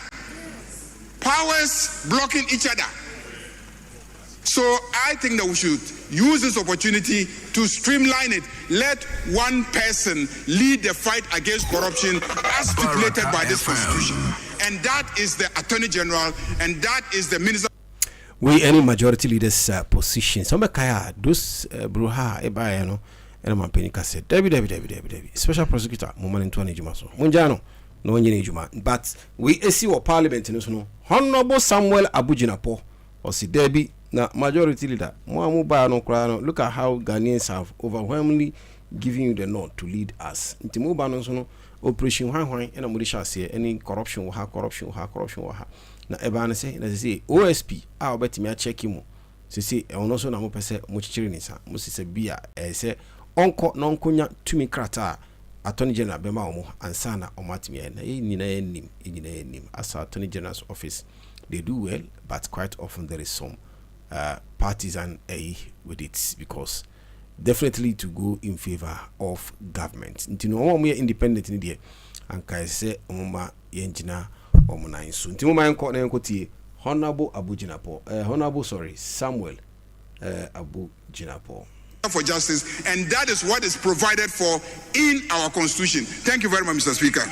Powers blocking each other. So I think that we should use this opportunity to streamline it. Let one person lead the fight against corruption as stipulated by this Constitution. And that is the Attorney General and that is the Minister. We any majority leaders position. Some kaya those bruha eba no and my penny cassette. Debbie. Special prosecutor, moment in 20 Jumaso. Munjano, no one Juma. But we see what parliament in Honorable Samuel Abujinapo or si Debbie. Now, majority leader, look at how Ghanaians have overwhelmingly given you the nod to lead us. Operation Hwan and a Murisha say any corruption will have. Now, Ebana say, OSP, I'll bet me a check him. Say, and also Namu Pese Muchirinisa, Moses Bia, say, Uncle Nonconia to me crata, Attorney General Bemao, and Sana or Matimia, in as Attorney General's office. They do well, but quite often there is some partisan with it because definitely to go in favor of government. You know, we are independent in there. anka ese omuma yenjina omunan so nti moma enko na enkotie Honorable Abu Jinapo Honorable Samuel Abu Jinapo for justice, and that is what is provided for in our constitution. Thank you very much, Mr. Speaker.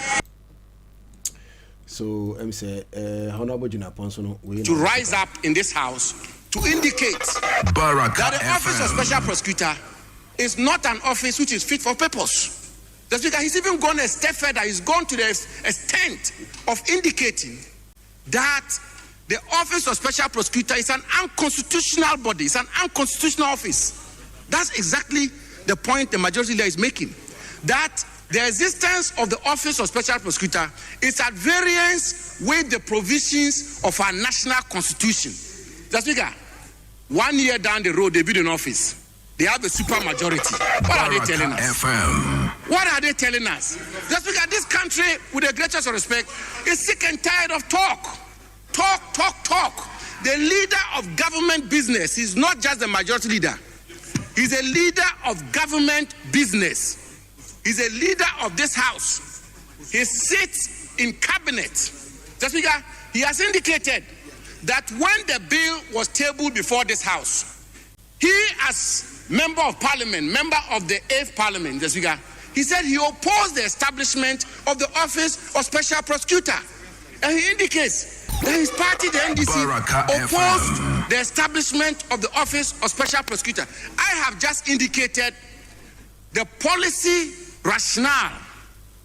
So I'm say Honorable Jinapo to rise up in this house to indicate that the office of special prosecutor is not an office which is fit for purpose. The Speaker, he's even gone a step further. He's gone to the extent of indicating that the office of special prosecutor is an unconstitutional body. It's an unconstitutional office. That's exactly the point the majority leader is making. That the existence of the office of special prosecutor is at variance with the provisions of our national constitution. The Speaker, 1 year down the road, they build an office. They have a super majority. What are they telling us? What are they telling us? The Speaker, this country, with the greatest respect, is sick and tired of talk. Talk. The leader of government business is not just the majority leader. He's a leader of government business. He's a leader of this house. He sits in cabinet. The Speaker, he has indicated that when the bill was tabled before this house, he as member of parliament, member of the 8th parliament, the Speaker, he said he opposed the establishment of the office of special prosecutor. And he indicates that his party, the NDC, opposed the establishment of the office of special prosecutor. I have just indicated the policy rationale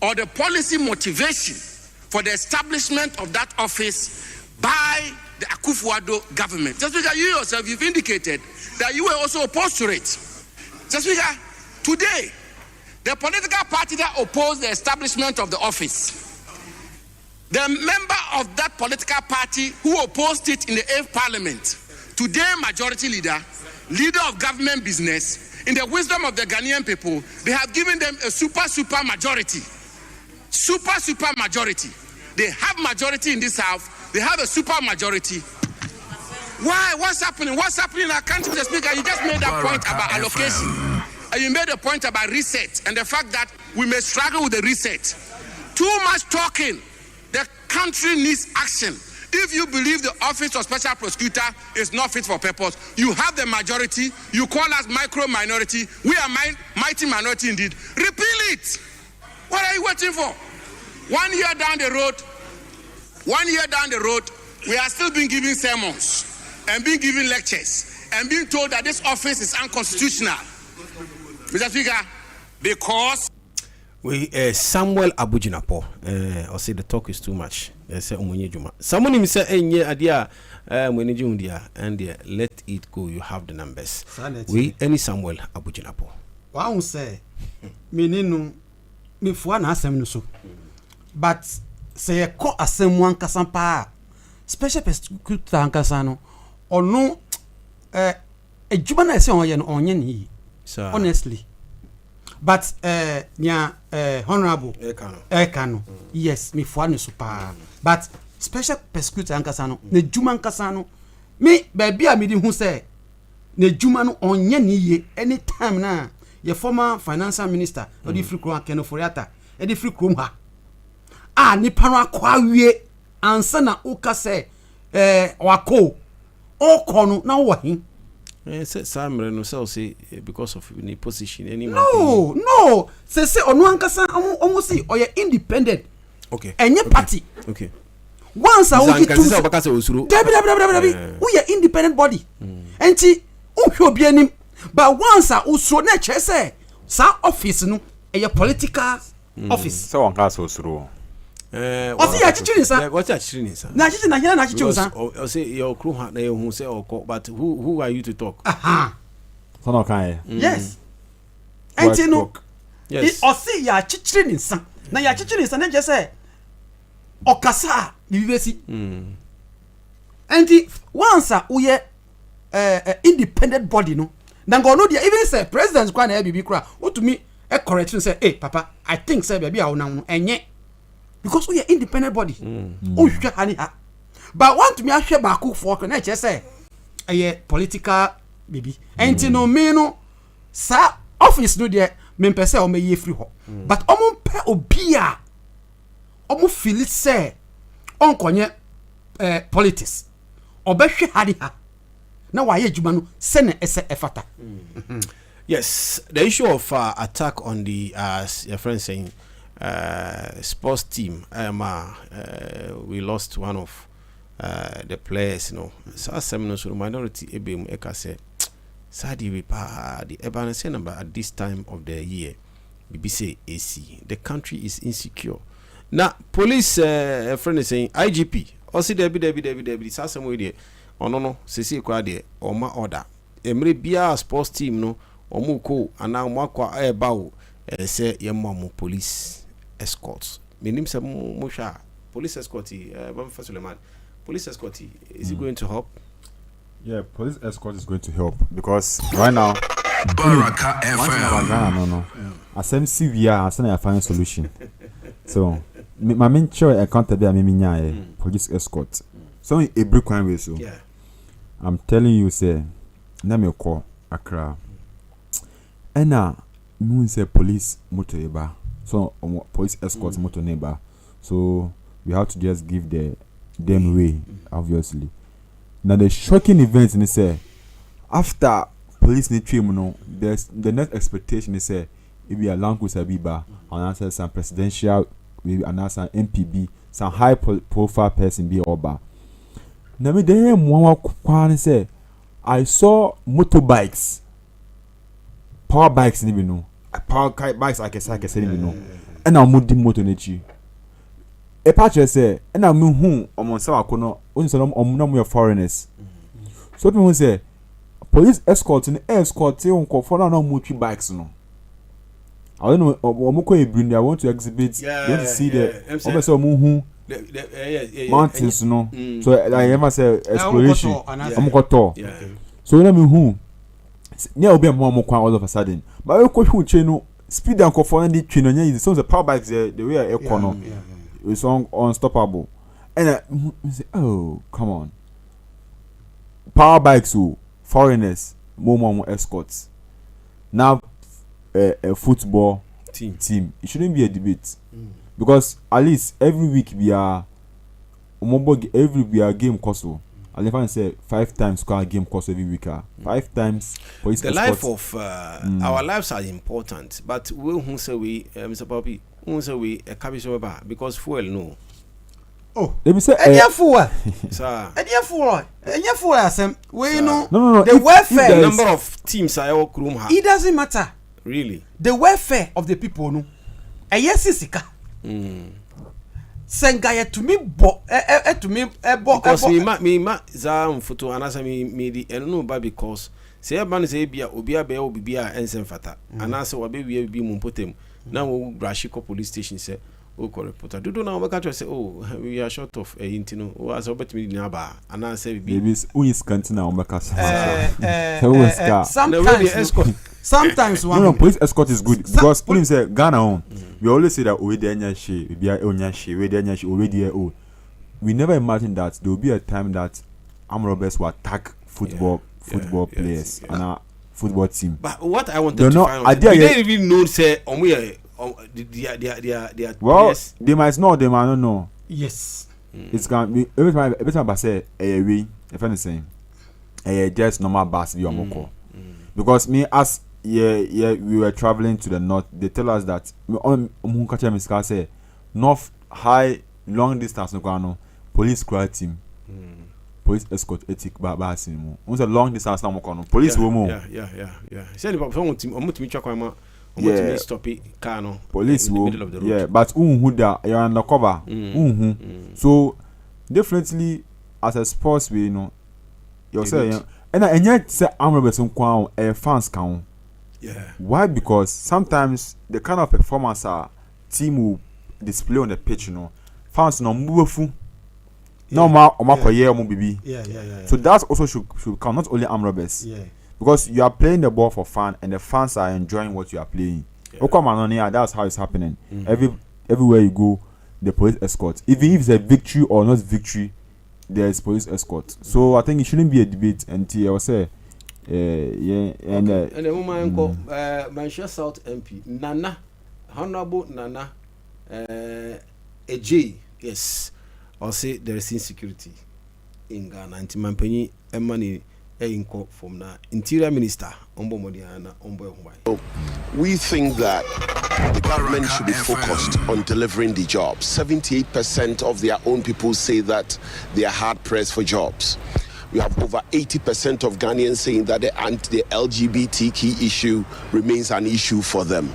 or the policy motivation for the establishment of that office by the Akufo-Addo government. Just because you yourself, you've indicated that you were also opposed to it. Just because today, the political party that opposed the establishment of the office, the member of that political party who opposed it in the 8th parliament, today majority leader of government business, in the wisdom of the Ghanaian people, they have given them a super majority. Super majority. They have majority in this house. They have a super majority. Why? What's happening? What's happening in our country, Mr. Speaker? You just made that point about allocation. And you made a point about reset and the fact that we may struggle with the reset. Too much talking. The country needs action. If you believe the office of special prosecutor is not fit for purpose, you have the majority, you call us micro minority, we are mighty minority indeed. Repeal it. What are you waiting for? 1 year down the road, we are still being given sermons and being given lectures and being told that this office is unconstitutional. Mr. Speaker, because Samuel Abu Jinapo, I say the talk is too much. Say Juma. Someone him say enye adia mwenye jundia and let it go. You have the numbers. We any Samuel Abu Jinapo. Wa say menenu me fua na asem no so. But say ko asem wan kasampa special prosecutor ankasa no ono ejuma na say onye no onye ni honestly. But honorable Ekano, yes, me for no super. But special prosecutor ankasano, ne juma ankasano. Me baby a me di hu say ne juma no onye ni ye anytime na your former financial minister or the free krom Keno Foriata, e di free krom ha. Ah nipa no akwa wie ansa na uka say wako okono na wo hin. Say because of any position, any no. Say onu ankasa almost say or independent. Okay. Any party. Okay. Once I will get we are independent body. Enti uhwe anim. But once I usro na che say sa office no a political office. So on cast usro. What's ya chichiri sa? What's ya chichiri sa? Na chichi na hia na chichiri sa. I say your crew na you say but who are you to talk? So no kan. Yes. Enti no. Yes. O say ya chichiri sa. Na ya chichiri sa na je say okasa bibesi. Enti once we independent body no. Na go no dia even say president kwa na bibi kra. What to me e correction say, "Hey papa, I think say baby a una enye." Because we are independent body. But want me a share back for na say a political baby. And no me no sa office no there me pese o me ye free ho. But omo pe obia omo feel say onkonye politics obehwe hade ha na waye adwuma no se na ese efata. Yes, the issue of attack on the your friend saying sports team, we lost one of the players, you know. So as minority ebem eka say sadi we pa the ebanse number at this time of the year BBC AC, the country is insecure. Now police friend is saying IGP also Debbie sasem we there no sesi kwa there or ma order emre bia sports team no omuko ana mwakwa ebawo say yemmo police escorts menim se mo hwa police escort Bamfa Suleiman, police escort is it going to help? Yeah, police escort is going to help because right now Baraka FM. No. Asem CVR asem na find solution. So my main choice accountable am me nya police escort. So e break one way so. Yeah. I'm telling you say na me call Accra. Ena me say police motor eba. So police escort motor neighbor. So we have to just give them way obviously. Now the shocking events in say after police need trim no there's the next expectation is say if we allow Kusabiba and answer some presidential we announce an MPB some high profile person be oba. Now me dey mwa kwa say I saw motorbikes power bikes ni no power bikes I can say ni no and I mudi motor nechi e patch say and I me hu omon say akono oni say omno mo foreigners so people say police escort in escort on for no motor bikes no I don't know omoko e I want to exhibit you want to see the obviously omu mountains no so I ever say exploration omokoto so na me hu near obi mo kwa all of a sudden but we ko hu che no speed and for the train no nya so the power bikes the way e kono it's unstoppable and I say oh come on power bikes foreigners more escorts now a football team it shouldn't be a debate because at least every week we are game cost I never say 5 times score game cost every week 5 times police the life of our lives are important but we who say we Mr. Poppy who say we a cabbage over because fuel no let me say fuel sir fuel asem we know no the welfare the number of teams I all room have it doesn't matter really the welfare of the people no sisika senga to me because me za photo anasa me the no ba because say ban say bia obi abia obi a ensem fata anasa wa be wi bi mu potem na wo brashiko police station say o call reporter do na we catch say oh we are short of intino o as obet me na ba anasa bi babies who is cantina o make sometimes no police escort is good because police say Ghana on we always say that we dey nyashi we be onyashi we dey nyashi already we never imagine that there will be a time that armed robbers will attack football players and our football team. But what I wanted to find out, they didn't even know say they players. They might know, they might not know. Yes. It's gonna be every time I say we if anything just normal bus be omoko. Because me as we were traveling to the north, they tell us that say north high long distance no police crowd team police escort ethic ba sinimu once a long distance na mo kono police woman yeah say the person team omutimi twakwan ma omutimi stop it car no police in the middle of the road yeah but who that you are undercover so definitely as a sports we you say and enya say amrobes nkwan fans kan why because sometimes the kind of performance our team will display on the pitch fans no move no bibi so that also should count not only arm robbers because you are playing the ball for fun and the fans are enjoying what you are playing that's how it's happening everywhere you go the police escort even if it's a victory or not victory there is police escort so I think it shouldn't be a debate until I will say and the woman Manchester South MP Nana Honorable Nana a J, yes. I'll say there is insecurity in Ghana. Anti Mampenyi money inco from the Interior Minister Ombo Modiana Ombo. We think that the government should be focused on delivering the jobs. 78% of their own people say that they are hard pressed for jobs. We have over 80% of Ghanaians saying that the LGBTQ issue remains an issue for them,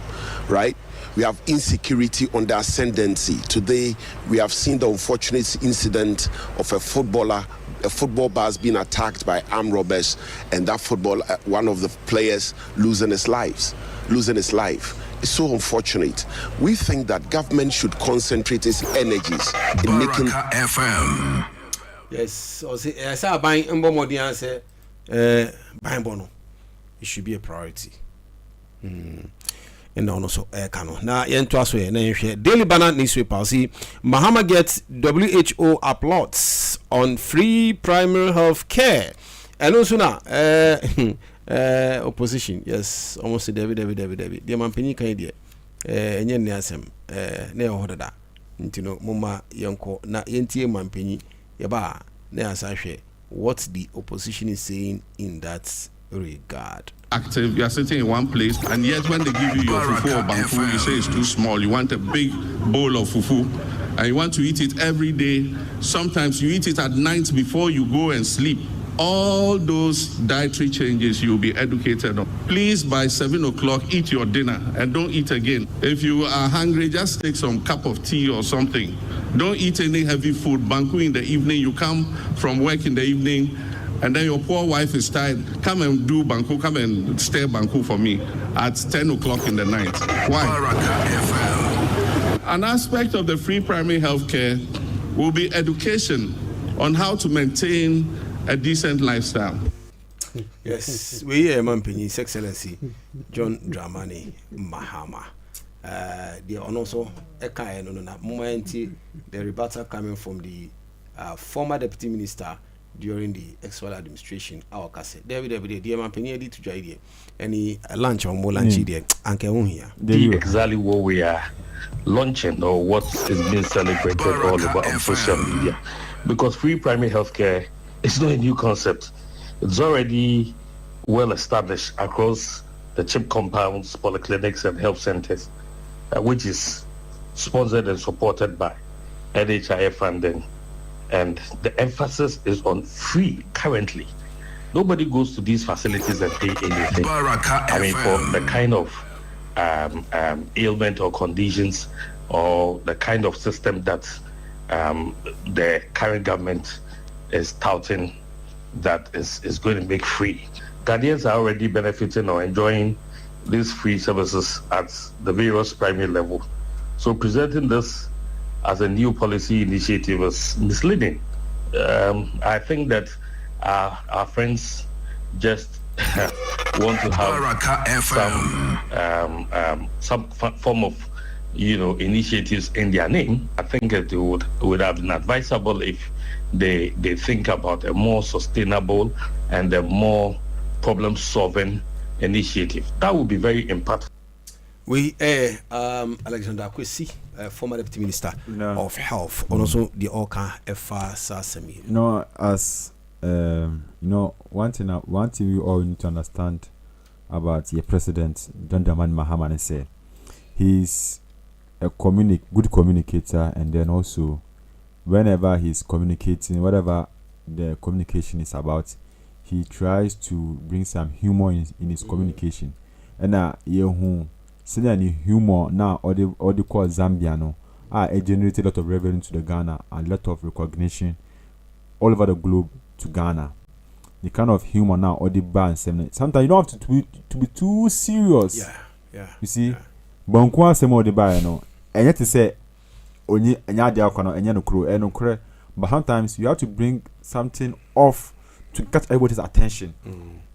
right? We have insecurity on the ascendancy. Today, we have seen the unfortunate incident of a football bus being attacked by armed robbers, and that one of the players losing his life. It's so unfortunate. We think that government should concentrate its energies in making FM. Yes, so say I say buying Mbomodi answer buying bono. It should be a priority. And also kano na yento aso ye na nhwe Daily Banner newspaper see Mahama gets WHO applauds on free primary health care. And also na opposition, yes, almost David the mampeni kan die enye ne asem na ye hodada ntino moma yenko na yentie mampeni ye ba na asahwe what the opposition is saying in that regard. Active, you are sitting in one place, and yet when they give you your fufu or banku, you say it's too small. You want a big bowl of fufu, and you want to eat it every day. Sometimes you eat it at night before you go and sleep. All those dietary changes you'll be educated on. Please, by 7 o'clock, eat your dinner and don't eat again. If you are hungry, just take some cup of tea or something. Don't eat any heavy food. Banku in the evening, you come from work in the evening, and then your poor wife is tired. Come and do banku, come and stir banku for me at 10 o'clock in the night. Why? An aspect of the free primary health care will be education on how to maintain a decent lifestyle. Yes, we are Mampini, His Excellency John Dramani Mahama. The also Eka no momenti the rebuttal coming from the former deputy minister during the actual administration. Our case, David, dear Mampini, did to join any lunch or more lunch here. Anke here. Exactly what we are launching or what is being celebrated all over on social media, because free primary healthcare. It's not a new concept. It's already well established across the CHIP compounds, polyclinics, and health centers, which is sponsored and supported by NHIF funding. And the emphasis is on free currently. Nobody goes to these facilities and pay anything. I mean, for the kind of ailment or conditions or the kind of system that the current government is touting that is going to make free. Ghanaians are already benefiting or enjoying these free services at the various primary level. So presenting this as a new policy initiative is misleading. I think that our friends just want to have some form of initiatives in their name. I think it would have been advisable if they think about a more sustainable and a more problem-solving initiative. That would be very impactful. We Alexander Kwesi, former deputy minister of health, and also the Oka Efa Sasemi. As one thing we all need to understand about your president, John Dramani Mahama, say he's a good communicator, and then also whenever he's communicating, whatever the communication is about, he tries to bring some humor in his communication. And suddenly humor now all the call Zambia no it generated a lot of revenue to the Ghana and a lot of recognition all over the globe to Ghana. The kind of humor now all the bands sometimes you don't have to be too serious. Yeah. You see, Bonkwa semo the buy no. And yet to say only but sometimes you have to bring something off to catch everybody's attention.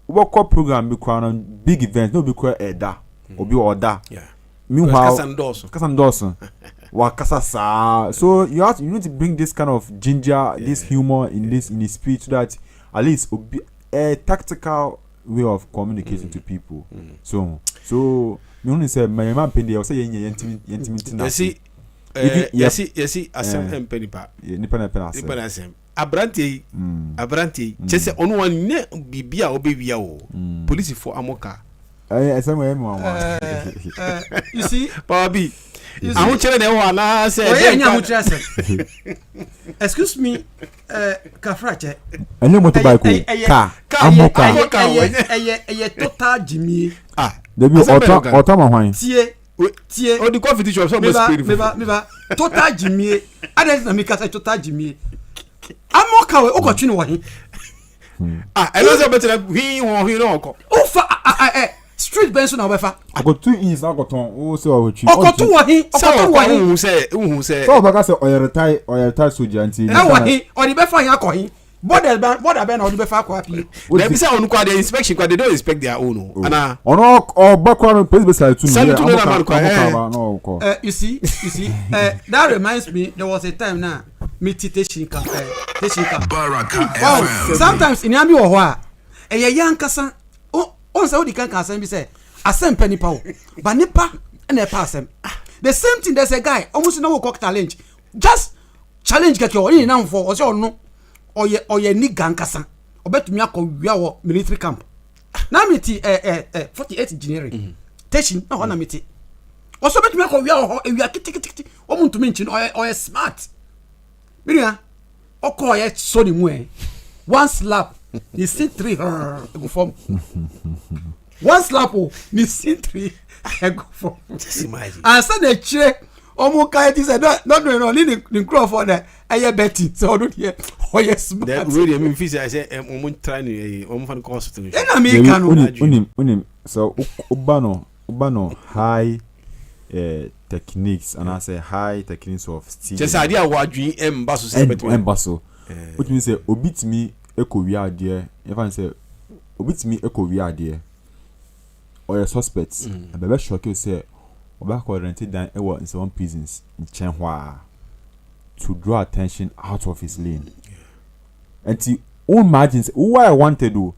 What call program be on big events, no be quite da or be order. Yeah. Meanwhile, so you need to bring this kind of ginger, this humor in his speech, so that at least it will be a tactical way of communicating to people. So me only say my man pende I say you see yesi asem empenipa nipa na pena asem nipa na asem abrante chese onu wan ne bibia obewia o police for amoka asem we mu you see Power B ahun chere na ho ala say excuse me kafrache enye motorbike car amoka eye total jimie debi ota ma hwan tie o di coffee shop so mo spirit me ba total jimie adesi na me kasa total jimie amoka we okotwe no hin Elizabeth hwi no oko ofa street benson na obefa agotu ins na goton o se o twi okotu wo hin hu say so baka say oyertai soldier anti e wo hin o di befa hin akohin border ben o di befa akọ api they be say on kwa the inspection kwa they don't inspect their own ana ono o bakwa police be say tunu you see that reminds me there was a time now me teaching camp sometimes in ami wo ho a eye yankasa on say odi kan asem bi say asem pani pa o ba nipa na e pa asem the same thing there's a guy almost no work challenge just challenge keke o yin na mfo o say onu oye ni gankasa obetumi akọwia wo military camp na meti 48 engineering teaching na ho na meti o so betumi akọwia ho ewia kitikiti o muntumi nchi oye smart biria okoye so ni mu one slap he see 3 go form one slap ni see 3 go form just imagine and say the chire omo kai ti say no ni crowd for the eye betting so do here oh yes that really me feel say omo try ni omo fan course to e na me kan unim so ubano high techniques and I say high techniques of steel just idea wadwin embasso say embasso which means say obitimi ekowi ade if I say obitimi ekowi ade or your suspects and be shock you say oba quarantine down in some prisons in Chenhua to draw attention out of his lane. And the own margins who I wanted to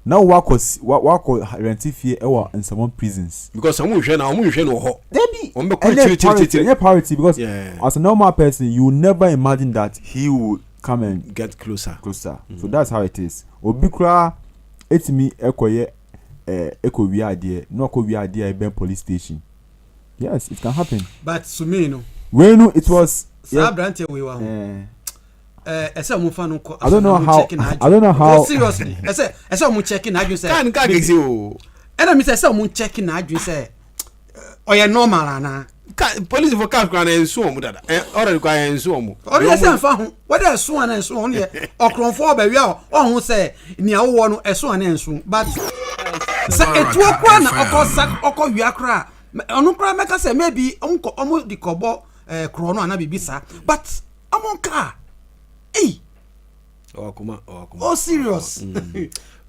now work rent fear in some prisons because some hwe na ho they parity because as a normal person you never imagine that he would come and get closer so that's how it is obikra etimi ekoye ekowi ade no ekowi ade e ben police station. Yes, it can happen. But Sumino. When it was Sabrante we were. Ese mo fa no ko. I don't know how. Seriously. Ese mo checking adwin say. Kan gezi o. Ena mi say mo checking adwin say. Oye normal ana. Police for car kran ensu omu dada. Already kwa ensu omu. Ori say fa ho. Whether ensu ana ensu on ye. Okronfo ba wi a ohun say ni awo no ensu ana ensu. But say etu okwa na okọ wi akra. Onu kra meka say maybe omo di kobo krono ana bibisa but amonka oh serious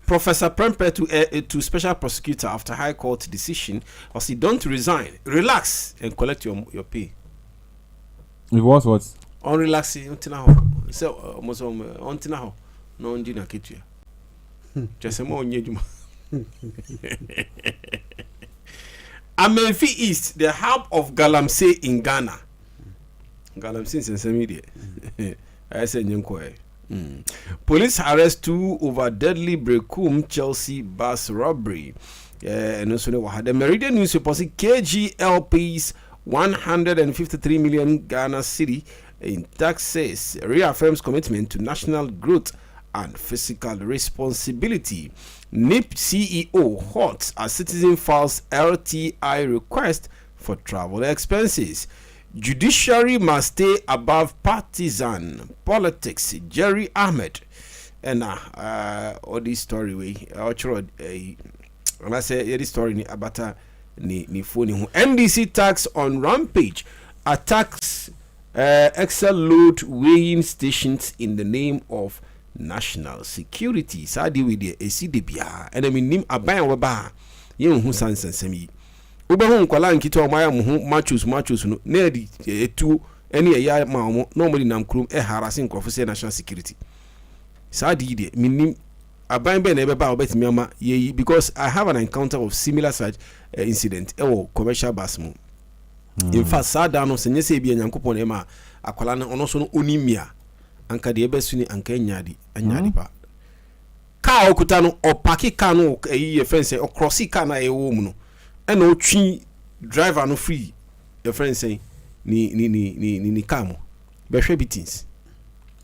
Professor Prempe to special prosecutor after high court decision was he don't resign relax and collect your pay. It was what on relaxing until now so almost until now no ndi na ketua just mo onyejuma Amenfi East, the hub of Galamsey in Ghana. Galamsey is in Semidia. I said, police arrest 2 over deadly Brecum Chelsea bus robbery. And also, the Meridian newspaper says KGL pays 153 million Ghana cedi in taxes, reaffirms commitment to national growth and fiscal responsibility. NIP CEO hot as citizen files LTI request for travel expenses. Judiciary must stay above partisan politics. Jerry Ahmed. And all this story we and I say this story ni abata ni phone ni NDC tax on rampage attacks Excel load weighing stations in the name of national security. Sadi with the ACDBA and I mean nim aban waba yen hu sansensem yi oba hu nkwala nkito o maya mu machus no na di etu ene ya ma mo normally nam krum harass nkrofo say national security. Sadi de minim aban be na ebe ba obetimi ama ye because I have an encounter of similar such incident commercial bus mo In fact, sada no senye se bi Nyankopon e ma akwala no ono so no onimia anka de ebesuni anka anyadi pa. Car okuta no opaki car no e friend say ocrossi car na e wo mu no. E na otwi driver no free your friend say ni car mo. Be hwe bitins.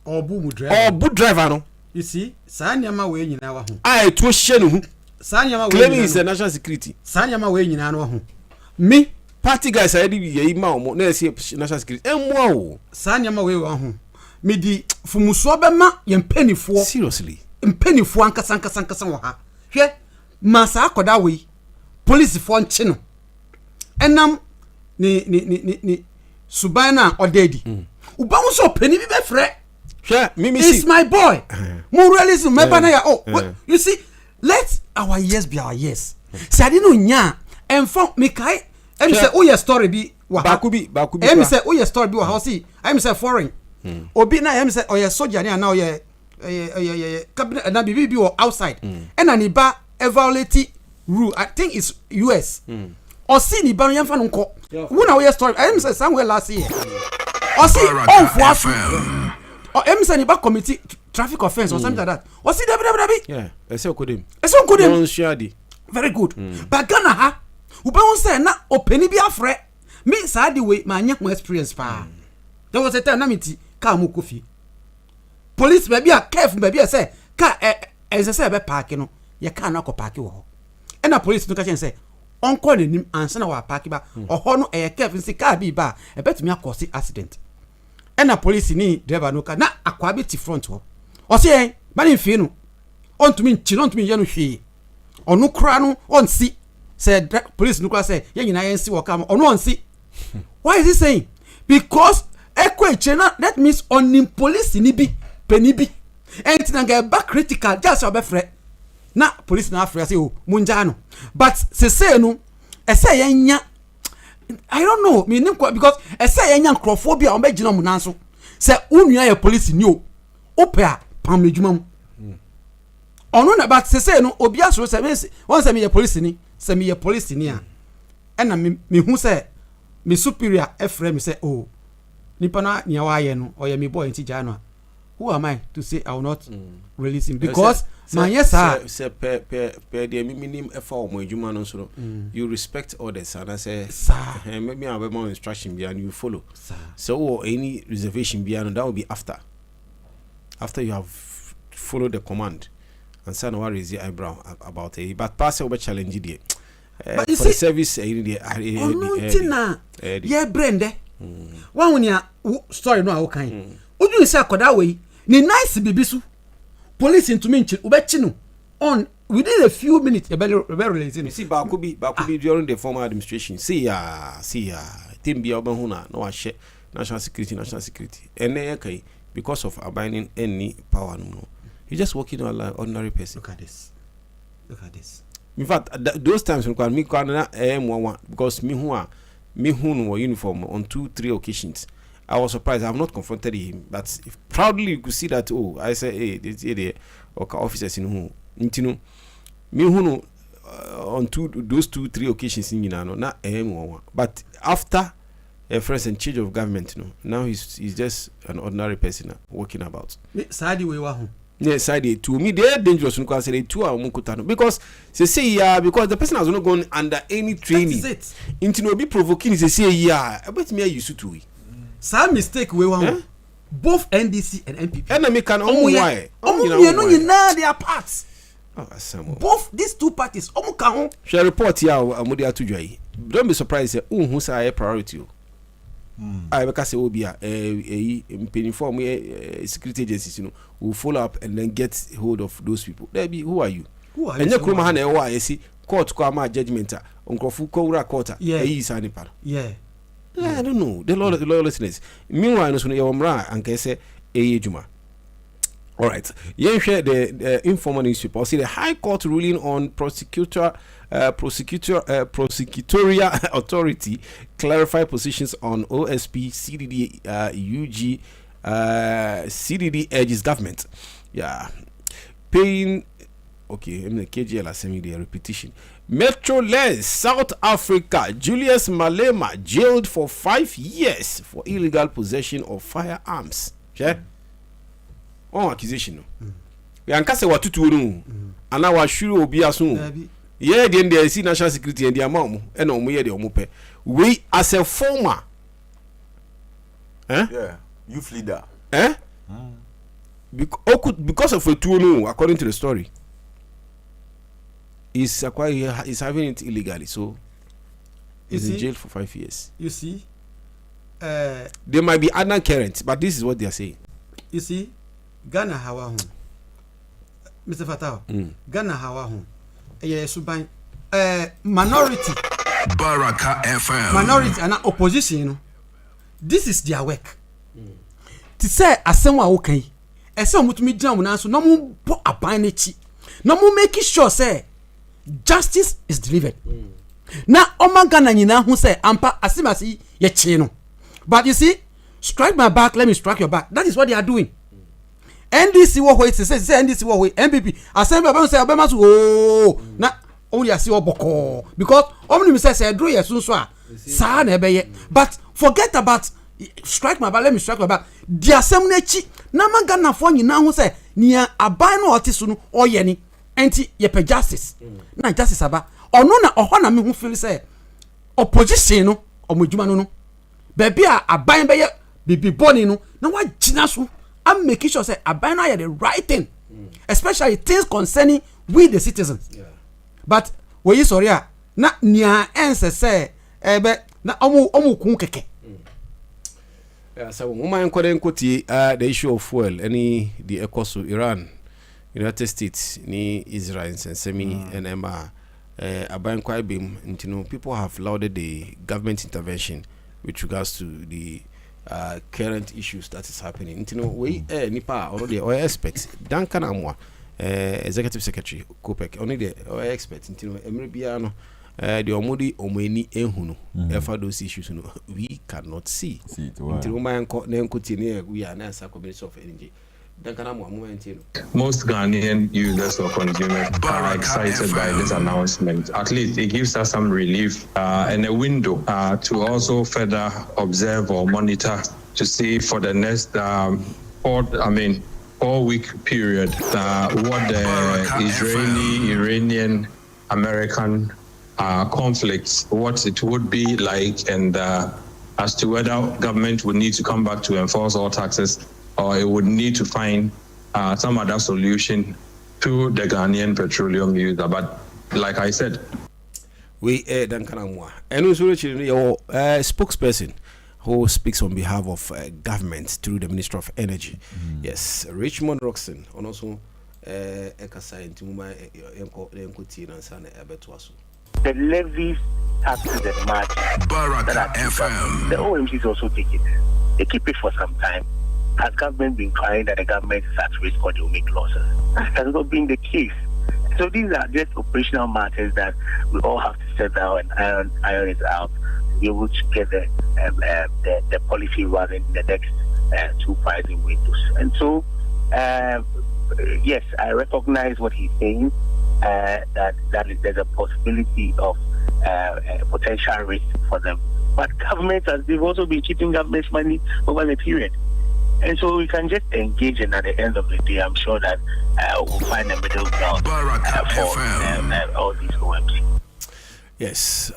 Obu driver no. You see, Sanyama we nyina wa ho. Ah, to hye no hu. Sanyama we claiming is national security. Sanyama we nyina no ho. Me party guys are dey ma omo na say national security. Emwa o. Sanyama we wa ho. Me di fumuso be ma ye mpanifo. Seriously. Mpanifo ankasa wo ha. Hwe masa akoda we police fo nche no. Enam ni subana odedi. Uba wo so pani bi be frɛ. It's my boy. Moralism, you see, let our years be our years. Say I didn't know and for me kai. I'm say oh your story be bakubi. I'm say oh your story be how see. I'm say foreign. Obi na I'm say oh your soldier now yeah cabinet and be outside. And ani ba violate rule. I think it's US. Or see ni ba yan fa nko. Who na your story? I'm say somewhere last year. Or see on for or emsani ba committee traffic offense or something like that. Or see dabi. Yeah, ese okodem. Don't share di. Very good. But Ghana ha, ube won say na openi bi afre. Me sa the way my nyak experience pa. There was a time na meti ka mo kofi. Police baby a careful baby say ka say be park no. Ye ka na ko park wo. E na police no ka chen say onko nenim ansa na wa park ba. Oho no e careful say ka bi ba e betumi akosi accident. Na police ni driver no ka na akwa bi ti front ho o se mani fi no ontumi ye no hwe onu kra no onsi say police no kra say ye nyina ye nsi wo ka onu onsi. Why is he saying? Because ekwe na that means onim police ni bi peni bi entina ga ba critical just obe frɛ na police na afrɛ say o munja no but say no e say ye nya I don't know me because I say enya nkrophobia on be gina mu nanso say unua ye police ni o opia pam medjuma mu onu na but say no obi asoro say me won say me ye police ni say me ye police ni a na me hu say me superior efrem me say oh nipa na nia wa ye no oye me boy nti ja no who am I to say I will not release him because man yes sir per the minimum effort of my human no so you respect others and I say sir maybe I have more instruction be and you follow sir. So any reservation be and that will be after you have followed the command and say no raise your eyebrow about it but pass over challenge there but for the service yeah brende one when ya story no awokan odu say akoda we ni nice bibisu police into me ubechi no on within a few minutes releasing. You see bakubi during the former administration see ya timbi obahuna no wa share national security and kai because of abiding any power no you just working on like ordinary person. Look at this in fact those times when me na m11 because me who no uniform on 2-3 occasions I was surprised. I have not confronted him, but proudly you could see that. Oh, I say, hey, the officers in who, me who on those 2-3 occasions in not but after a first and change of government, now he's just an ordinary person walking about. Sadi we wa. Yes, side to me they are dangerous because they too are mukutano because they say because the person has not gone under any training. Into no be provoking. They say but me I used to it. Some mistake we want both NDC and NPP. And I can why? They are parts. Both these two parties. Shall report here. Amudia to joy. Don't be surprised. Who say a priority? I because say obia inform security agencies will follow up and then get hold of those people. There be who are you? And you come and why see court come judgment on Kofu court. Yeah. I don't know. The law listeners. Meanwhile, no yomra and can say juma. All right. You share the informal newspaper. See the High Court ruling on prosecutorial authority clarify positions on OSP CDD UG CDD urges government. Yeah. Paying okay, I'm the KGL assembly the repetition. Metro Lens, South Africa, Julius Malema jailed for 5 years for illegal possession of firearms. Okay? On accusation. We ankase watutu no. Ana wa shuru obi aso. Yeah, the see national security and the amount and omo ye the omo pe. We as a former Yeah, youth leader. Because of a no, according to the story, is having it illegally, so he's in jail for 5 years. You see, there might be undercurrent, but this is what they are saying. You see, Ghana hawa Mr. Fatawu, Ghana hawa suban minority Baraka FM. Minority and opposition, you know, this is their work. To say asemwa okay. Ese omutumi jam na so na mo bo aban na chi. Na mo make sure say justice is delivered. Na Ghana nyina hu say ampa asimasi ye chi no. But you see, strike my back, let me strike your back. That is what they are doing. NDC wo ho say NDC wo ho MPP assembly ba say obema so na only asi oboko because omni say do ye so a sa na ebe ye. But forget about strike my back, let me strike my back. The assembly chi na Ghana fo nyina hu say nia aban no otiso no oye ni enti ye pe justice. Na justice aba ono na oho na me hu feel say opposition no omodjuma no baby a aban be ye bibi boni no na wa gina so I'm making sure say aban na the right thing, especially things concerning we the citizens. But we you sorry na nia ense say ebe na omu kun keke. So woman nkoti the issue of fuel any the ecoso Iran, United States ni Israel and semi and Emma aban kwai bim, you know, people have lauded the government intervention with regards to the current issues that is happening. You know, we nipa already or expert Duncan Amwa, executive secretary Kopek only the expert. You know, Emrebiano the omodi omeni ehunu efa those issues no we cannot see. Until woman nkoti we are na community of energy. Most Ghanaian users or consumers are excited by this announcement. At least it gives us some relief and a window to also further observe or monitor to see for the next 4-week period what the Israeli-Iranian American conflicts, what it would be like, and as to whether government would need to come back to enforce all taxes or it would need to find some other solution to the Ghanaian petroleum user. But like I said, we Dankanamwa and also your spokesperson who speaks on behalf of government through the Minister of Energy. Yes, Richmond Roxon, and also Ekasa into my the levies, taxes, and margins Baraka FM. The OMCs also take it. They keep it for some time. Has government been crying that the government is at risk or they will make losses? That has not been the case. So these are just operational matters that we all have to sit down and iron it out to be able to get the policy running in the next 2 pricing windows. And so, yes, I recognize what he's saying, that there's a possibility of potential risk for them. But government, they've also been keeping government's money over the period. And so we can just engage, and at the end of the day, I'm sure that we'll find a middle ground for all these OMC. Yes,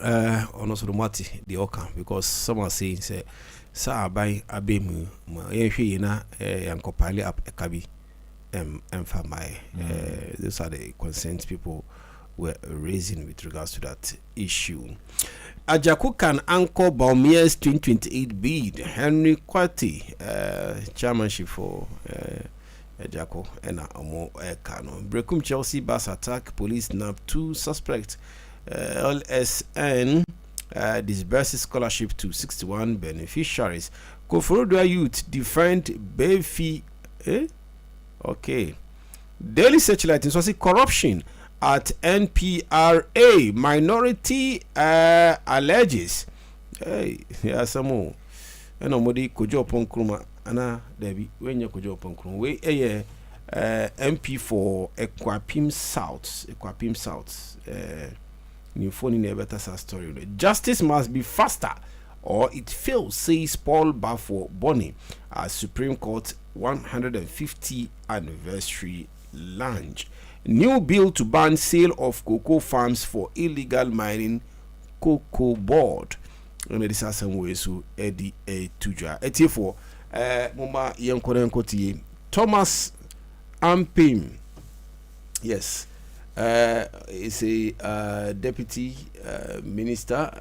also the Mati, the Oka, because some are saying, say, Sa by Abemu, Yena, and Kopali up a Kabi, and Famai. Those are the concerns people were raising with regards to that issue. Ajaku can anchor Baumia's 2028 bid. Henry Kwati, chairmanship for Ajaku and Amo Kano. Brekum Chelsea bus attack. Police nab 2 suspects. LSN disburses scholarship to 61 beneficiaries. Koforodua youth defend Befi. Okay. Daily Searchlight is corruption at NPRA. Minority alleges. Hey, yeah, some more. And nobody could job on Kruma. Anna, Debbie, when you could job on Krum. MP for Ekwapim South. New phone in a better story. Justice must be faster or it fails, says Paul Bafo Bonnie at Supreme Court 150 anniversary lunch. New bill to ban sale of cocoa farms for illegal mining cocoa board. And this is some ways to Eddie A. Tuja. Etiefo, Mama Yankorenkoti, Thomas Ampim. Yes. Is a deputy minister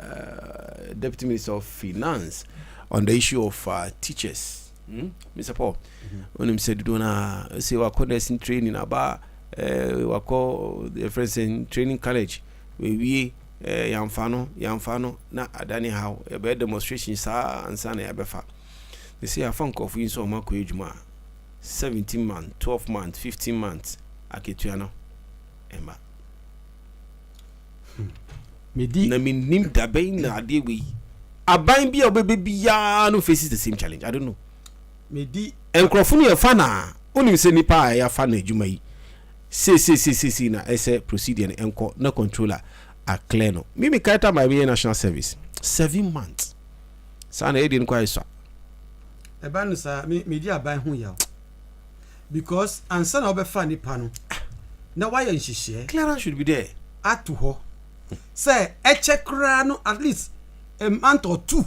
of finance on the issue of teachers. Mr. Paul, when he said, "Do not say we are in training about we call the friends in training college. We yamfano na adani how a bed demonstration sa and sana abefa. They say a funk of so mako ejuma 17 months, 12 months, 15 months aketuano." Emma. Medi na minim dabe na ade we aban bi obebebi ya no faces the same challenge. I don't know. Medi enkrofo no fa na onim se nipa ya fa na adwuma yi see na ese procedure na enko na controller a clear no mimi kaita my national service 7 months sana e dey kwa iso eba no sa medi aban ho ya because ansa na obefa nipa no na why you share clearance should be there atu ho say e check no at least a month or two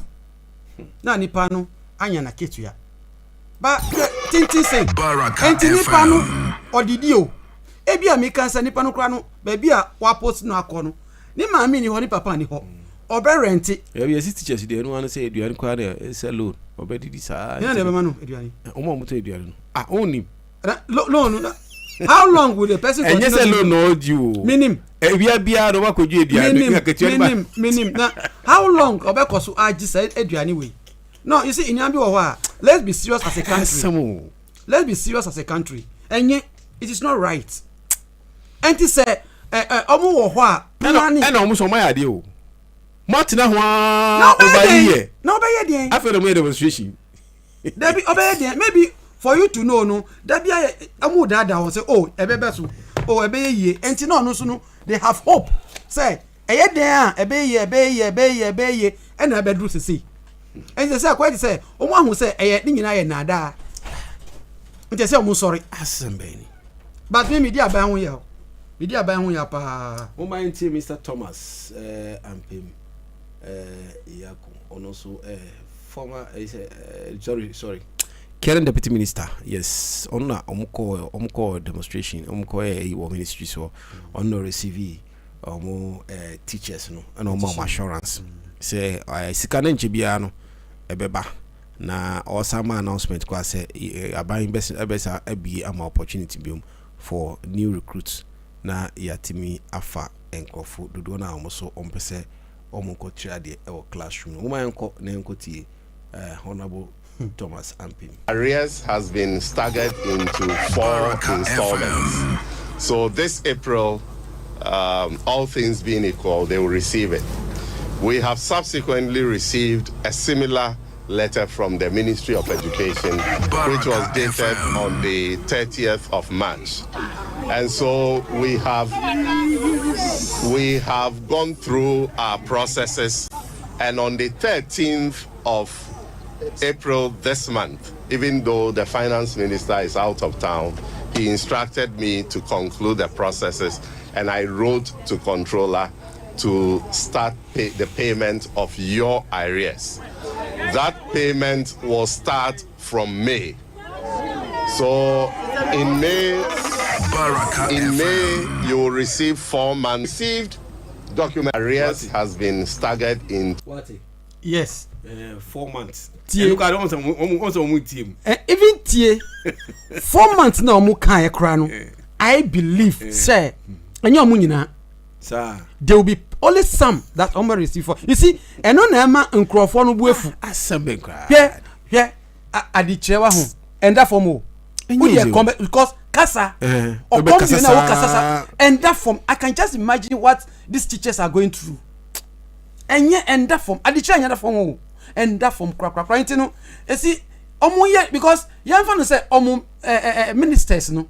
na nipa no anya na ketua ba tintin say enti nipa no odidi o ebi a me kan say nipa no kra no ba bia wa post no akono ni maami ni ho ni papa ni ho obe rent e bi teachers dey no wan say eduane kwa na say loan obe didi sa na be ma no eduane omo mo to eduane no onim loan how long will the person continue? And yes, alone no you. Minim. We are bia no wa koju eduane. Minim. Now, how long obeko so aji say eduane we? No, you see in Yambi wa let's be serious as a country. Let's be serious as a country. And it is not right. And to say omo wo ho a planning. And omo so my ade o. Martina ho over here. No be here dey. After the demonstration. There be over there maybe for you to know no that be amu dada won say oh ebebe so oh ebe ye enti no so no they have hope say eye den a ebe ye and na bedru sisi enti say kwadi say omo ahu say eye ni nyina ye na da enti say omo sorry asembeni but me dia ban ho ya me dia ban ho ya pa o ma enti Mr. Thomas Ampim yako ono so former sorry current deputy minister, yes, on omko demonstration, omko ministry so on no receive teachers no and omo assurance. Say I sikana nchibia no ebeba na osama announcement kwa say abayin besa abi ama opportunity biom for new recruits na yatimi afa enkrofo dodo na omo so ompese omo ko tria de e classroom. Omo enko na enko tie honorable Thomas Ampim. Arrears has been staggered into 4 installments. So this April, all things being equal, they will receive it. We have subsequently received a similar letter from the Ministry of Education, which was dated on the 30th of March. And so we have gone through our processes, and on the 13th of April this month, even though the finance minister is out of town, he instructed me to conclude the processes, and I wrote to controller to start the payment of your arrears. That payment will start from May. So in May you will receive 4 months. Received document arrears has been staggered in. Yes. 4 months. Look, I don't want team. Even tie 4 months now mu kan ekra no. I believe say enye omu nyina. Sir. There will be only some that omo receive for. You see, eno na ema nkrofo no buefu. Asembe kra. Yeah. Adekye wa ho. And that form o. Because kasa and that form I can just imagine what these teachers are going through. And that form Adekye anya that form o. And that from crack you know you see because you have to say ministers no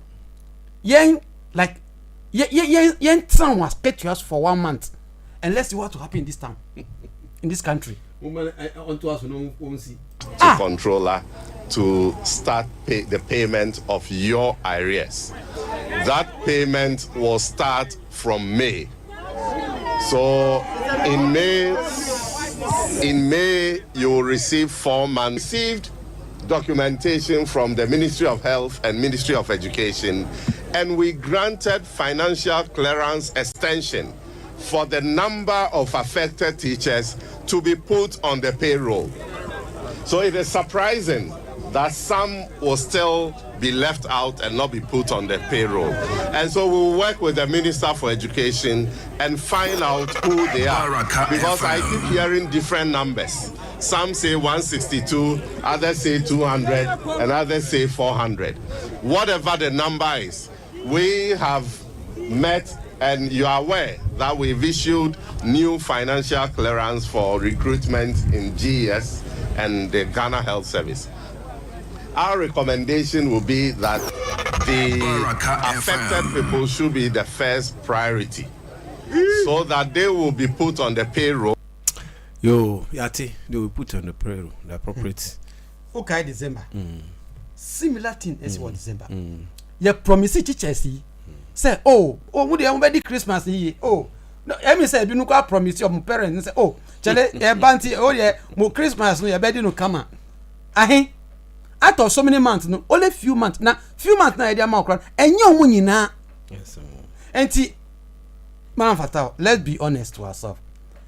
yen like yen son was paid to us for 1 month, and let's see what will happen in this town, in this country. To controller to start the payment of your arrears. That payment will start from May. So in May you will receive 4 months. Received documentation from the Ministry of Health and Ministry of Education, and we granted financial clearance extension for the number of affected teachers to be put on the payroll. So it is surprising that some will still be left out and not be put on the payroll. And so we'll work with the Minister for Education and find out who they are. Because I keep hearing different numbers. Some say 162, others say 200, and others say 400. Whatever the number is, we have met, and you are aware that we've issued new financial clearance for recruitment in GES and the Ghana Health Service. Our recommendation will be that the affected people should be the first priority, so that they will be put on the payroll. Yo, Yati, they will put on the payroll, the appropriate. Okay, December. Similar thing as what December. You promise teachers say, would you already Christmas here? Oh, no, I mean, say, you know, promise your parents and say, oh, Chale, Banty, oh, yeah, more Christmas, no, your bed no come. After so many months, no, only few months now, idea more crowd, and your money now. Yes, and man, Fatawu, let's be honest to ourselves.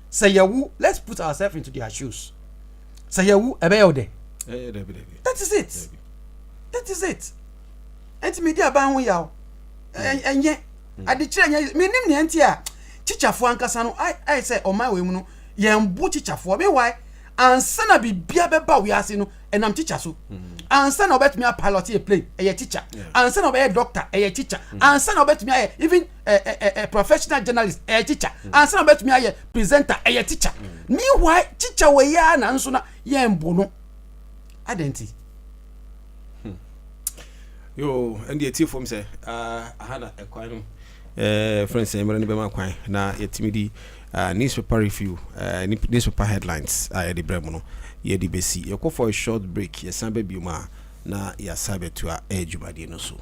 Say, let's put ourselves into their shoes. Say, about day. That is it. That is it. And media ban we are. And yet, I did change me name the teacher for Ankasano. I say, on my way, no, yam boot teacher for me. Why? And son of be beer we are seeing, and I'm teacher so. And son of bet me a pilot a plane, a teacher. And son of a doctor, a teacher. And son of bet me even a professional journalist, a teacher. And son of bet me a presenter, a teacher. Meanwhile, teacher we are and so yam bono. Identity. Yo, and the tea from say, I had a quite friends say, Maranibema Quine, na yetimidi, newspaper review, newspaper headlines, the Bremono, ye di besi. You go for a short break, ye sambe biuma, na ya sabe to a edge, my dear, no so.